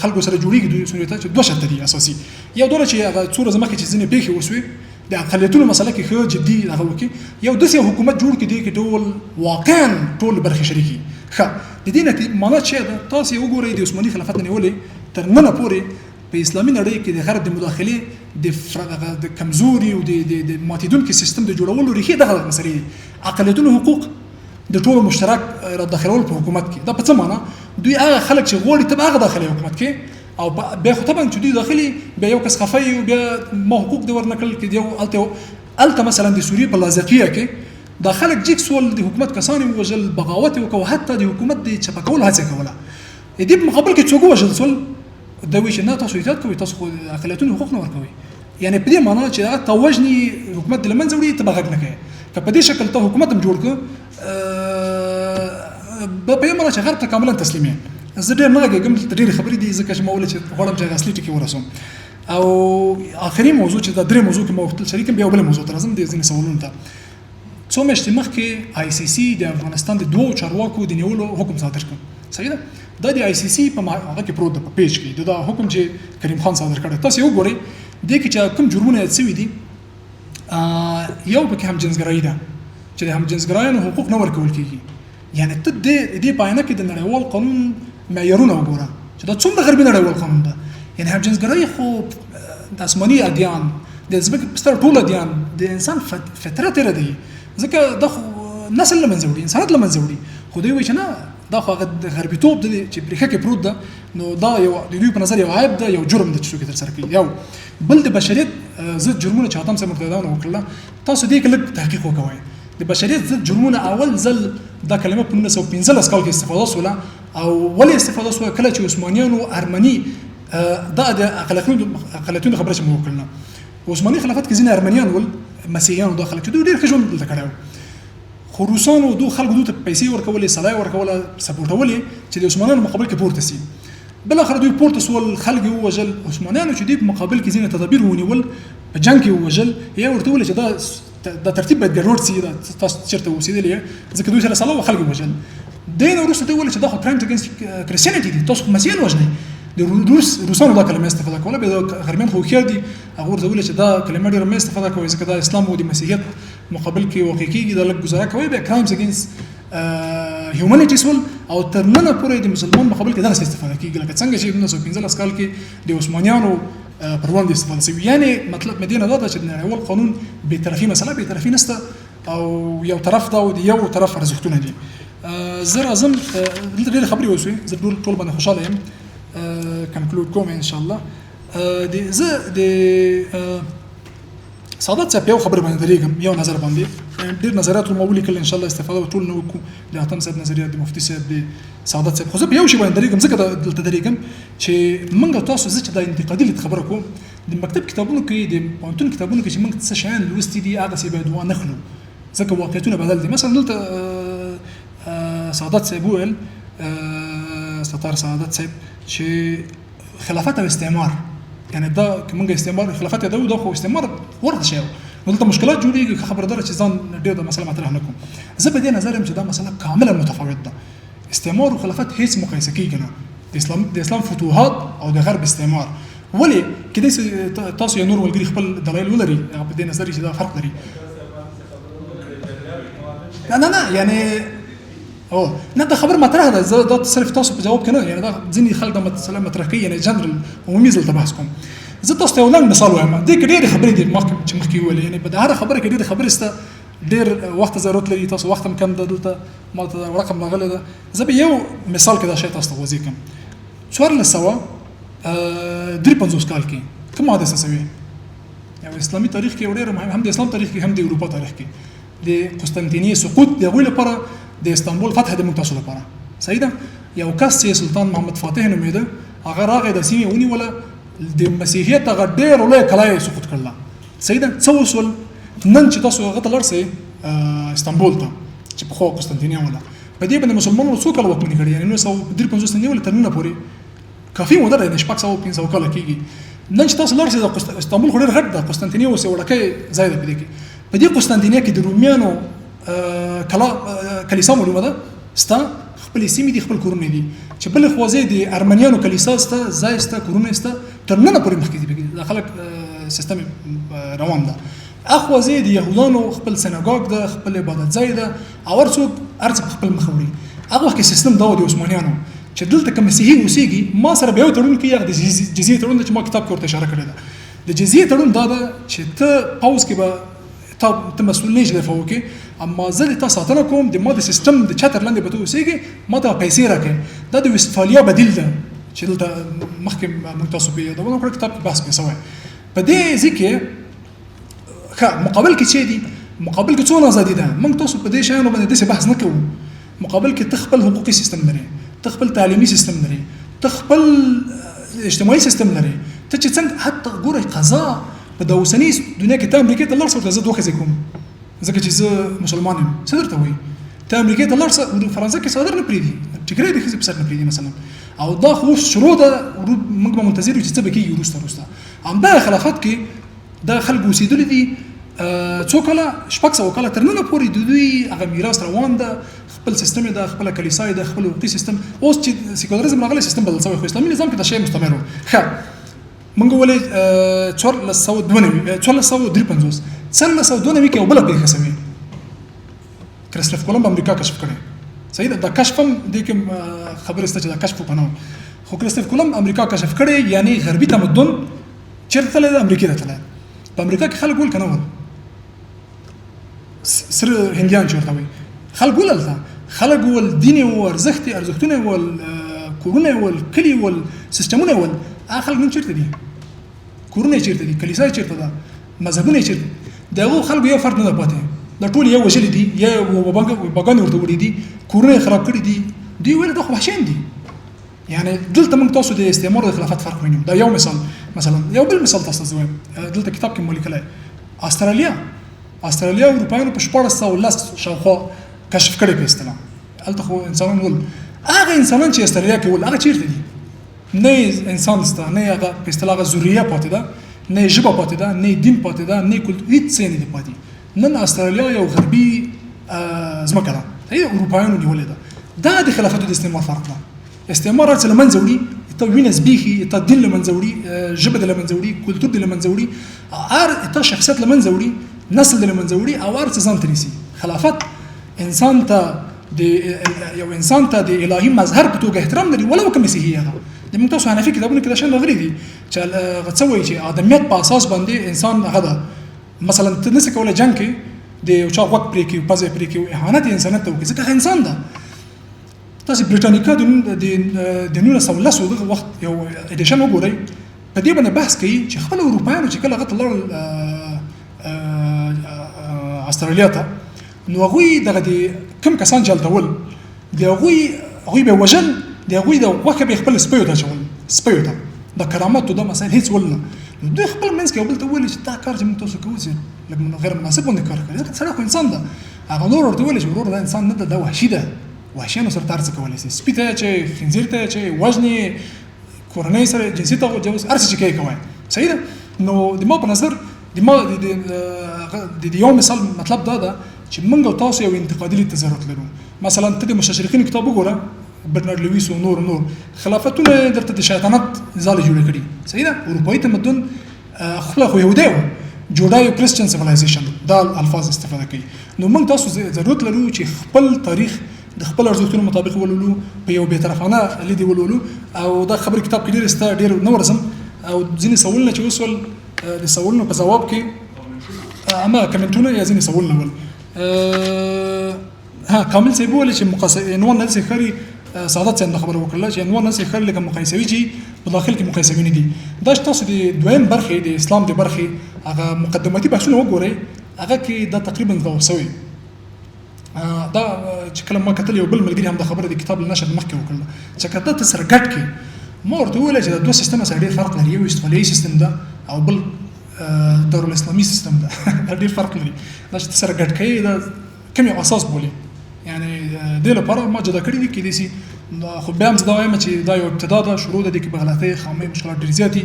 خلکو سره جوړیږي د سوریې ته چې دوه شرط دي اساسي. یو دا چې هغه څو ورځې مخکې چې ځینې پېښې وشوې د اقلیتونو مسله کې ښه جدي هغه وکړي یو داسې حکومت جوړ کړي دی کې ټول واقعا ټول برخې شریکي. ښه د دې معنا څه ده تاسو یې وګورئ د عثماني خلافت نیولې تر ننه پورې په اسلامي نړۍ کې د غرب د مداخلې د کمزوري او د ماتیدونکي سیستم د جوړولو ریښې دغه مسلې دي. اقلیتونو حقوق د ټولو مشترک را داخلول په حکومت کې دا په څه معنا دوی هغه خلک چې غواړي ته هغه داخلي حکومت کې او بیا خو طبعا چې دوی داخلي بیا یو کس خفي او بیا ما حقوق د ورنکل کې یو الته مثلا د سوریې په لاذقیه کې دا خلک جیک سول د حکومت کسان وژل بغاوت وکړو حتی د حکومت د چپکول هڅه کوله. دې په مقابل کې څوک وژل سول دا وی چې نه تاسو احتیاط کوئ تاسو خو اقلیتونو حقوق نه ورکوي. یعنی په دې معنا چې هغه توجني حکومت د لمنځه وړي ته بغاګ نه کوي که په دې شکل ته حکومت هم جوړ کړ په یو معنا چې غرب ته کاملا تسلیمي. زه ډېر نه غږیږم ډېرې خبرې دي ځکه چې ما ویل چې غواړم چې اصلي ټکي ورسوم. او آخري موضوع چې دا درې موضوع کې ما وختل شریکم بیا بل موضوع ته راځم د ځینې سوالونو ته. څو میاشتې مخکې آی سی سی د افغانستان د دوو چارواکو د نیولو حکم صادر کړ. صحیح ده دا د آی سی سی په هغه کې پروت ده په پیج کې دا حکم چې کریم خان صادر کړی. تاسو یې وګورئ دې کې چې کوم جرمونه یاد شوي دي یو پکې هم جنسګرایي ده چې د هم جنسګرایانو حقوق نه ورکول کېږي. یعنی ته دې پاینه کې د نړیوال قانون معیارونه وګوره چې دا څومره غربي نړیوال قانون ده. یعنی هم جنسګرایي خو د آسماني ادیان د ځمکې په ستر ټول ادیان د انسان فطرت یې دی ځکه دا خو نسل له منځه وړي انسانیت له منځه وړي. خو دوی وایي چې نه دا خو هغه د غربیتوب دی چې پرېښه کې پروت ده نو دا یو د دوی په نظر یو عیب ده یو جرم ده چې څوک یې ترسره کوي. یو بل د بشریت ضد جرمونه چې حاتم صاحب مرتضیانو وکړله تاسو دې کې لږ تحقیق وکوئ. د بشریت ضد جرمونه اول ځل دا کلمه په 1915 کال کې استفاده شوله او ولې استفاده شوه کله چې عثمانیانو ارمني دا د اقلیتونو خبره چې مو وکړله. عثماني خلافت کې ځینې ارمنیان ول مسیحیانو دا خلک چې دوی ډېر ښه ژوند دلته کړی و خو روسانو دو خلکو دوی ته پیسې ورکولې سلای ورکوله سپورټولې چې د عثمانیانو مقابل کې پورته سي. بالاخره دوی پورته سول خلک یې ووژل عثمانیانو چې دوی په مقابل کې ځینې تدابیر ونیول په جنګ کې ووژل یا ورته وویل چې دا ترتیب باید ګډوډ سي تاسو چېرته اوسېدلي ځکه دوی سره سلا و خلک یې وژل. دې نه وروسته دوی وویل چې دا خو کرایم اګینسټ کرسچینټي دي تاسو خو مسیحیان وژنئ. د روسانو دا کلمه استفاده کوله بیا د غربیان خو هوښیار دي هغه ورته ویل چې دا کلمه ډېره مه استفاده کوئ ځکه دا اسلام او د مسیحیت مقابل کې واقع کېږي دا لږ ګزاره کوئ بیا کرایمز اګینسټ هیومانیټیز ول او تر ننه پورې د مسلمان مقابل کې دغسې استفاده کېږي لکه څنګه چې 1915 کال کې د عثمانیانو پر وړاندې استفاده شوي. یعنې مطلب مې دې نه دا ده چې د نړیوال قانون بېطرفي مسله بېطرفي نشته او یو طرف ده او د یو طرف ارزښتونه دي. زه راځم دلته ډېرې خبرې وشوې زه ټول باندې خوشحاله یم کنکلود کوم ان شاء الله. زه د سعادت صاحب یو خبره باندې درېږم یو نظر باندې ډېر نظریات مو ولیکل ان شاء الله استفاده ټول نه وکړو د حاتم صاحب نظریات د مفتي صاحب د سعادت صاحب خو زه په یو شی باندې درېږم ځکه دلته درېږم چې موږ تاسو زه چې دا انتقادي لیدل خبره کوم د مکتب کتابونو کې د پوهنتون کتابونو کې چې موږ څه شیان لوستي دي هغسې باید وانخلو ځکه واقعیتونه بدل دي. مثلا دلته سعادت صاحب وویل ستار سعادت صاحب چې خلافت او استعمار یعنی دا کومه استعمار خلافت دا خو استعمار ورته شی نو دلته مشکلات جوړیږي خبردار چې ځان ډېر د مسله مطرح نه کوم. زه په دې نظر یم چې دا مسله کاملا متفاوت ده. استعمار او خلافت هیڅ مقایسه کیږي نه د اسلام فتوحات او د غرب استعمار ولې کله تاسو یو نور ولګي خپل دلایل ولري په دې نظر چې دا فرق لري. نه یعنی او نه دا خبر مطرح ده زه دا صرف تاسو په جواب کنه یعنی دا ځینې خلک د مسله مطرح کوي یعنی جنرال عمومي زل تبحث کوم. زه تاسو ته یو لنډ مثال وایم دې کې ډېرې خبرې دي چې مخکې ویلې یعنی په هر خبره کې ډېرې خبرې شته ډېر وخت ضرورت لري تاسو وخت هم کم ده دلته ماته رقم راغلی ده. زه به یو مثال کې دا شی تاسو ته وضع کوم 1453 کال کې کوم حادثه شوې یو اسلامي تاریخ کې ډېر مهم، هم د اسلام تاریخ کې هم د اروپا تاریخ کې د قسطنطنیه سقوط د هغوی لپاره د استانبول فتح د موږ تاسو لپاره صحیح ده. یو کس چې سلطان محمد فاتح نومېده هغه راغی د سیمې ونیوله، د مسیحیت هغه ډېر لوی کلا یې سقوط کړله صحیح ده. څه وشول نن چې تاسو هغه ته لاړ شئ استانبول ته چې پخوا قسطنطنیه وله، په دې باندې مسلمانانو څو کاله واکمني کړې، یعنې 1953 نه نیولې تر ننه پورې کافي موده ده، یعنې 600 کاله کېږي. نن چې تاسو لاړ شئ د استانبول خو ډېر غټ ده، قسطنطنیه اوس یو وړوکی ځای ده په دې کې. په دې قسطنطنیه کې د رومیانو کلیسا معلومه ده ستا، خپلې سیمې دي، خپل کورونه دي، چې بلې خوا ځای د ارمنیانو کلیسا ستا، ځای ستا، کورونه ستا، تر ننه پورې مخکې دي د خلک سیستم روان ده. اخوا ځای د یهودانو خپل سیناګاګ ده، خپل عبادت ځای ده، او هر څوک هر څه په خپل مخ وړي. هغه وخت کې سیستم دا و د عثمانیانو چې دلته که مسیحي اوسېږي ما سره به یو تړون کوي، هغه د جزیې تړون ده چې ما کتاب کې ورته اشاره کړې ده. د جزیې تړون دا ده چې ته پاوز کې به ته مسؤل نه یې چې دفاع وکړې، اما زه د تا ساتنه کوم، د ما د سیستم د چتر لاندې به ته اوسېږې، ما ته پیسې راکړې. دا د وستفالیا بدیل ده چې دلته مخکې موږ تاسو په یادونه کړه کتاب کې بحث پرې شوی. په دې ځای کې مقابل کې چې دي، مقابل کې څونه ازادي ده، موږ تاسو په دې شیانو باندې داسې بحث نه کوو. مقابل کې ته خپل حقوقي سیستم لري، ته خپل تعلیمي سیستم لري، ته خپل اجتماعي سیستم لري، ته چې څنګه حتی ګوره قضا په د اوسنۍ دنیا کې ته امریکې ته لاړ شې ورته زه دوه ښځې کوم ځکه چې زه مسلمان یم، څه درته وایي؟ ته امریکې ته لاړ شه فرانسه کې څادر نه پرېږدي، ټیکری د ښځې په سر نه پرېږدي مثلا، او دا خو اوس شروع ده، موږ به منتظر یو چې څه به کېږي وروسته. همدغه خلافت کې دا خلک اوسېدلي دي څو کاله 600 کاله تر ننه پورې د دوی هغه میراث روان ده، خپل سیستم ده، خپل کلیسا ده، خپل حقوقي سیستم. اوس چې سیکولریزم راغلی سیستم بدل شوی، خو اسلامي نظام کې دا شی مستمر و. ښه موږ ولې 1453 کې یو بله پېښه شوې، کرسټوف کولمب امریکا کشف کړی صحیح ده. دا کشف هم دې کې خبره شته چې دا کشف وپناه، خو کرسټوف کولمب امریکا کشف کړی، یعنی غربي تمدن چېرته تللی ده؟ امریکې ته تللی. په امریکا کې خلک ول که نه ول؟ سره هندیان چې ورته وایي، خلک ول هلته، خلک ول دین یې ول، ارزښتونه یې ول، کورونه یې ول، کلي یې ول، سیستمونه یې ول. هغه خلک نن چېرته دي؟ کورونه یې چېرته دي؟ کلیسا یې چېرته ده؟ مذهبونه یې چېرته؟ د هغو خلکو یو فرد نه ده پاتې، دا ټول یو وژلي دي، یا وباګانې ورته وړي دي، کورونه یې خراب کړي دي. دوی ویل دا خو وحشیان دي. یعنی دلته موږ تاسو د استعمار د خلافت فرق وینو. دا یو مثال. مثلا یو بل مثال تاسو ته وایم، دلته کتاب کې مو لیکلی استرالیا اروپایانو په 1410 شاوخوا کشف کړی په اصطلاح. هلته خو انسانان ول، هغه انسانان چې استرالیا کې ول هغه چېرته دي؟ نه انسان شته، نه هغه په اصطلاح هغه ذریه پاتې ده، نه ژبه پاتې ده، نه دین پاتې ده، نه کلتور، هېڅ څه نه دي پاتې. نن استرالیا یو غربي ځمکه ده، اروپایانو نیولې ده. دا د خلافت او د استعمار فرق ده. استعمار هر څه له منځه وړي، ته وینه زبېښي، ته دین له منځه وړي، ژبه دې له منځه وړي، کلتور دې له منځه وړي، ته شخصیت له منځه وړي، نسل دې له منځه وړي، او هر څه ځان ته نیسي. خلافت انسان ته یو انسان ته د الهي مظهر په توګه احترام لري، ولو که مسیحي هغه. د موږ تاسو حنفي کتابونو کې دا شیان راغلي دي چې څه وایي چې آدمیت په اساس باندې انسان هغه ده. مثلا ته نسې کولی جنګ کې د یو چا غوږ پرې کړي، پزه پرې کړي، اهانت یې انسانیت ته وکړي، ځکه هغه انسان ده. تاسو بریټانیکا د 1910 دغه وخت یو ایډیشن وګورئ، په دې باندې بحث کوي چې خپل اروپایانو چې کله هغه ته لاړل استرالیا ته، نو هغوی دغه د کوم کسان چې هلته ول، د هغوی به یې وژل، د هغوی د غوښه به یې خپل سپیو ته اچول، سپیو ته د کراماتو دا مسایل هېڅ ول نه. نو دوی خپل منځ کې یو بل ته ویلي چې دا کار چې موږ تاسو کوو چې لږ غیر مناسب باندې کار کوي، ځکه سړی خو انسان ده. هغه نور ورته ویلي چې ورور دا انسان نه ده، دا وحشي ده، وحشیانو سره هر څه کولی شي، سپي ته یې اچوي، خنزیر ته یې اچوي، وژنې، کورنۍ سره جنسي تجاوز، هر څه چې کوي کوی صحیح ده. نو د ما په نظر د یو مثال مطلب دا ده چې موږ او تاسو یو انتقادي لید ته ضرورت لرو. مثلا ته د مستشرقینو کتاب وګوره، برنارد لویس او نور خلافتونه درته د شیطانت ځالې جوړې کړي صحیح ده. اروپایي تمدن خپله خو یهودی و، جوډایو کرسچن سیویلایزیشن، دا الفاظ استفاده کوي. نو موږ تاسو ضرورت لرو چې خپل تاریخ د خپل ارزښتونو مطابق ولولو، په یو بېطرفانه لید ولولو. او دا خبرې کتاب کې ډېر سته، ډېر نه ورځم. او ځینې سوالونه چې وسول، د سوالونو په ځواب کې اما کمنټونه یا ځینې سوالونه ول. کامل صاحب وویل چې عنوان نه داسې ښکاري سعادت صاحب خبره وکړه چې عنوان نسې خلک مقایسوي چې په داخل کې مقایسوي نه دي دا تاسو د دویم برخې د اسلام د برخې هغه مقدماتي بحثونه وګورئ هغه کې دا تقریبا غوسوي دا چې کله ما کتل یو بل ملګری هم د خبره د کتاب نشر مخکې وکړه چې کله تاسو سره ګډ کې ما ورته وویل چې دا دوه سیستم سره ډېر فرق لري یو استفالي سیستم ده او بل دارالاسلامي سیستم ده دا ډېر فرق لري دا چې سره ګډ کوي دا کوم اساس بولي یعنی د لپاره ما جدا کړی دي کې دي سي خو بیا هم زه دا وایم چې دا یو ابتدا ده شروع ده کې بغلطي خامې مشکلات ډېر زیات دي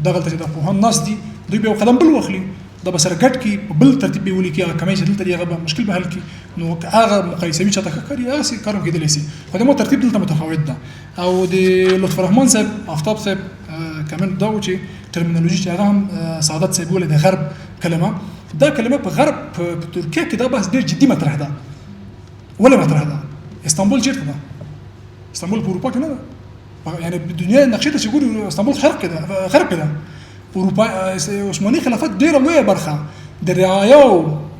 دغه ته د پوهان ناس دي دوی به قدم بل واخلي دا به سره ګډ کې په بل ترتیب به ولي کې هغه کمې چې دلته هغه مشکل به حل کې نو هغه مقایسوي چې تاسو کوي هغه سي کارو کېدلی سي خو د مو ترتیب دلته متفاوت ده او د لطف الرحمن صاحب آفتاب صاحب کمن دا و چې ترمینولوژي چې هغه هم سعادت صاحب ول د غرب کلمه دا کلمه په غرب په ترکیه کې دا بحث ډېر جدي مطرح ده ولا مطرح ده استانبول چیرته ده استانبول په اروپا کې نه ده يعني بالدنيا نقشتها تقول اسطنبول خرب كده اوروبا عثماني خلافات ډیره لویه برخه د رعایا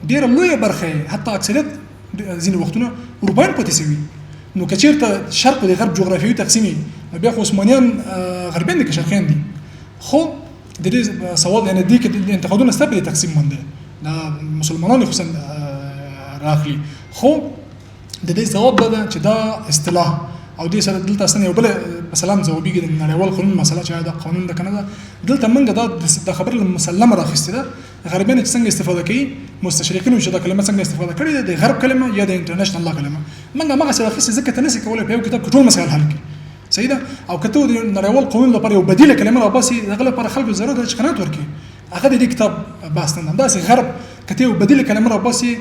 ډیره لویه برخه حتی اکثریت ځینې وختونه اروپایان پاتې شوي نو که چیرته شرق او غرب جغرافیوي تقسیمي بیا خو عثمانیان غربیان دي که شرقیان دي خو د دې سوال یعنی دي کې انتقادونه ستبلي تقسیم باندې دا مسلمانان خصوصا راخلي خو د دې ځواب ده چې دا اصطلاح او دې سره دلته اسنه یو بل مثلا ځوابيږي د نړیوال قانون مسله چې دا قانون د کنه دلته منګه دا خبر مسلمه راخسته ده غربیان څنګه استفاده کوي مستشرقین چې دا کلمه څنګه استفاده کړي د غرب کلمه یا د انټرنیشنل کلمه منګه ما سره خسته ځکه تنسي کولای په یو کتاب ټول مسائل حل کړي صحیح ده او کته د نړیوال قانون لپاره یو بدیله کلمه را باسي دغه لپاره خلکو ضرورت لري چې قناعت ورکړي هغه د کتاب بحث نه دا غرب کته یو بدیله کلمه را باسي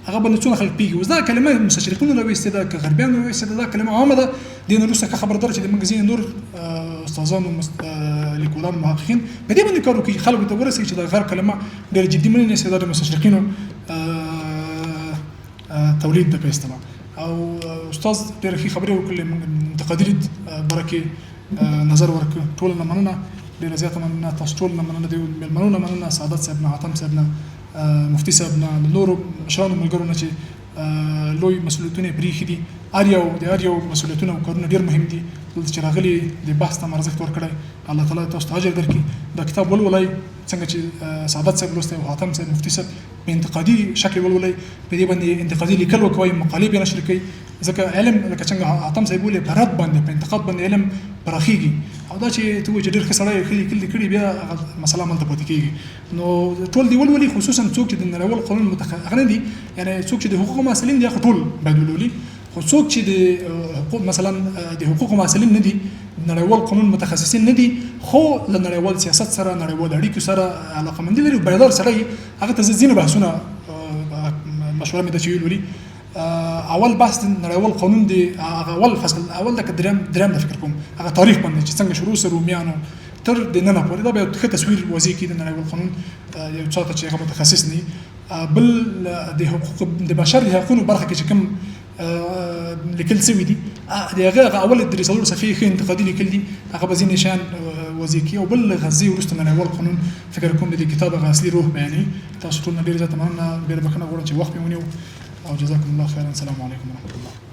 هغه باندې څونه خلک پیږي وزدا کلمه مستشرقین له وسته دا غربیان له وسته دا کلمه عامه ده د نورسته خبردار چې د مګزین نور استادان او لیکوالان محققین په دې باندې کارو کوي خلکو ته ورسي چې دا غیر کلمه ډېر جدي مني نه د مستشرقینو تولید د پیستما او استاد ډېر ښه خبرې وکړلې انتقادي برکه نظر ورک ټول نه مننه ډېر زیات مننه تاسو ټول نه مننه دی ملمنونه مننه سعادت صاحب نه حاتم صاحب نه مفتي صاحب نه نورو مشرانو ملګرو نه چې لوی مسؤلیتونه پرې خدي اریو مسؤلیتونه او کارونه ډېر مهم دي چې راغلي د بحث ته مرزښت ورکړی الله تعالی تاسو ته اجر درکړي دا کتاب ولولئ څنګه چې سعادت صاحب لوسته او حاتم صاحب مفتي صاحب په انتقادي شکل ولولئ په دې باندې انتقادي لیکل وکوي مقالې به نشر کړئ ځکه علم لکه څنګه حاتم صاحب ویلي په رد باندې په انتقاد باندې علم پراخیږي او دا چې ته چې ډېر ښه سړی کړي بیا مسله ملته پاتې کېږي نو ټول دی ولولي خصوصا څوک چې د نړیوال قانون متخصص دي یعنی څوک چې د حقوقو مسلین دي ټول باید ولولي خو څوک چې د حقوق مثلا د حقوقو مسلین نه دي نړیوال قانون متخصصین نه دي خو له نړیوال سیاست سره نړیوال اړیکو سره علاقمندي لري بیدار سره هغه ته ځینې بحثونه مشوره مې د چویل ولي اول بحث نړیوال قانون دی اول فصل اول د دریم د فکر کوم هغه تاریخ باندې چې څنګه شروع سره رومیانو تر د نن پورې دا به ښه تصویر وځي کې د نړیوال قانون یو څه چې هغه متخصص نه بل د حقوق د بشر د حقوقو برخه کې کوم لیکل سوي دي هغه اول د رسالو صفحه کې انتقادي لیکل دي هغه به ځینې شان وځي کې او بل غزي ورسته نړیوال قانون فکر کوم د کتاب غاصلي روح بیانې تاسو ټول ډېر زیات مننه ډېر بخښنه غواړم چې وخت مې ونیو او جزاكم الله خيرا السلام عليكم ورحمه الله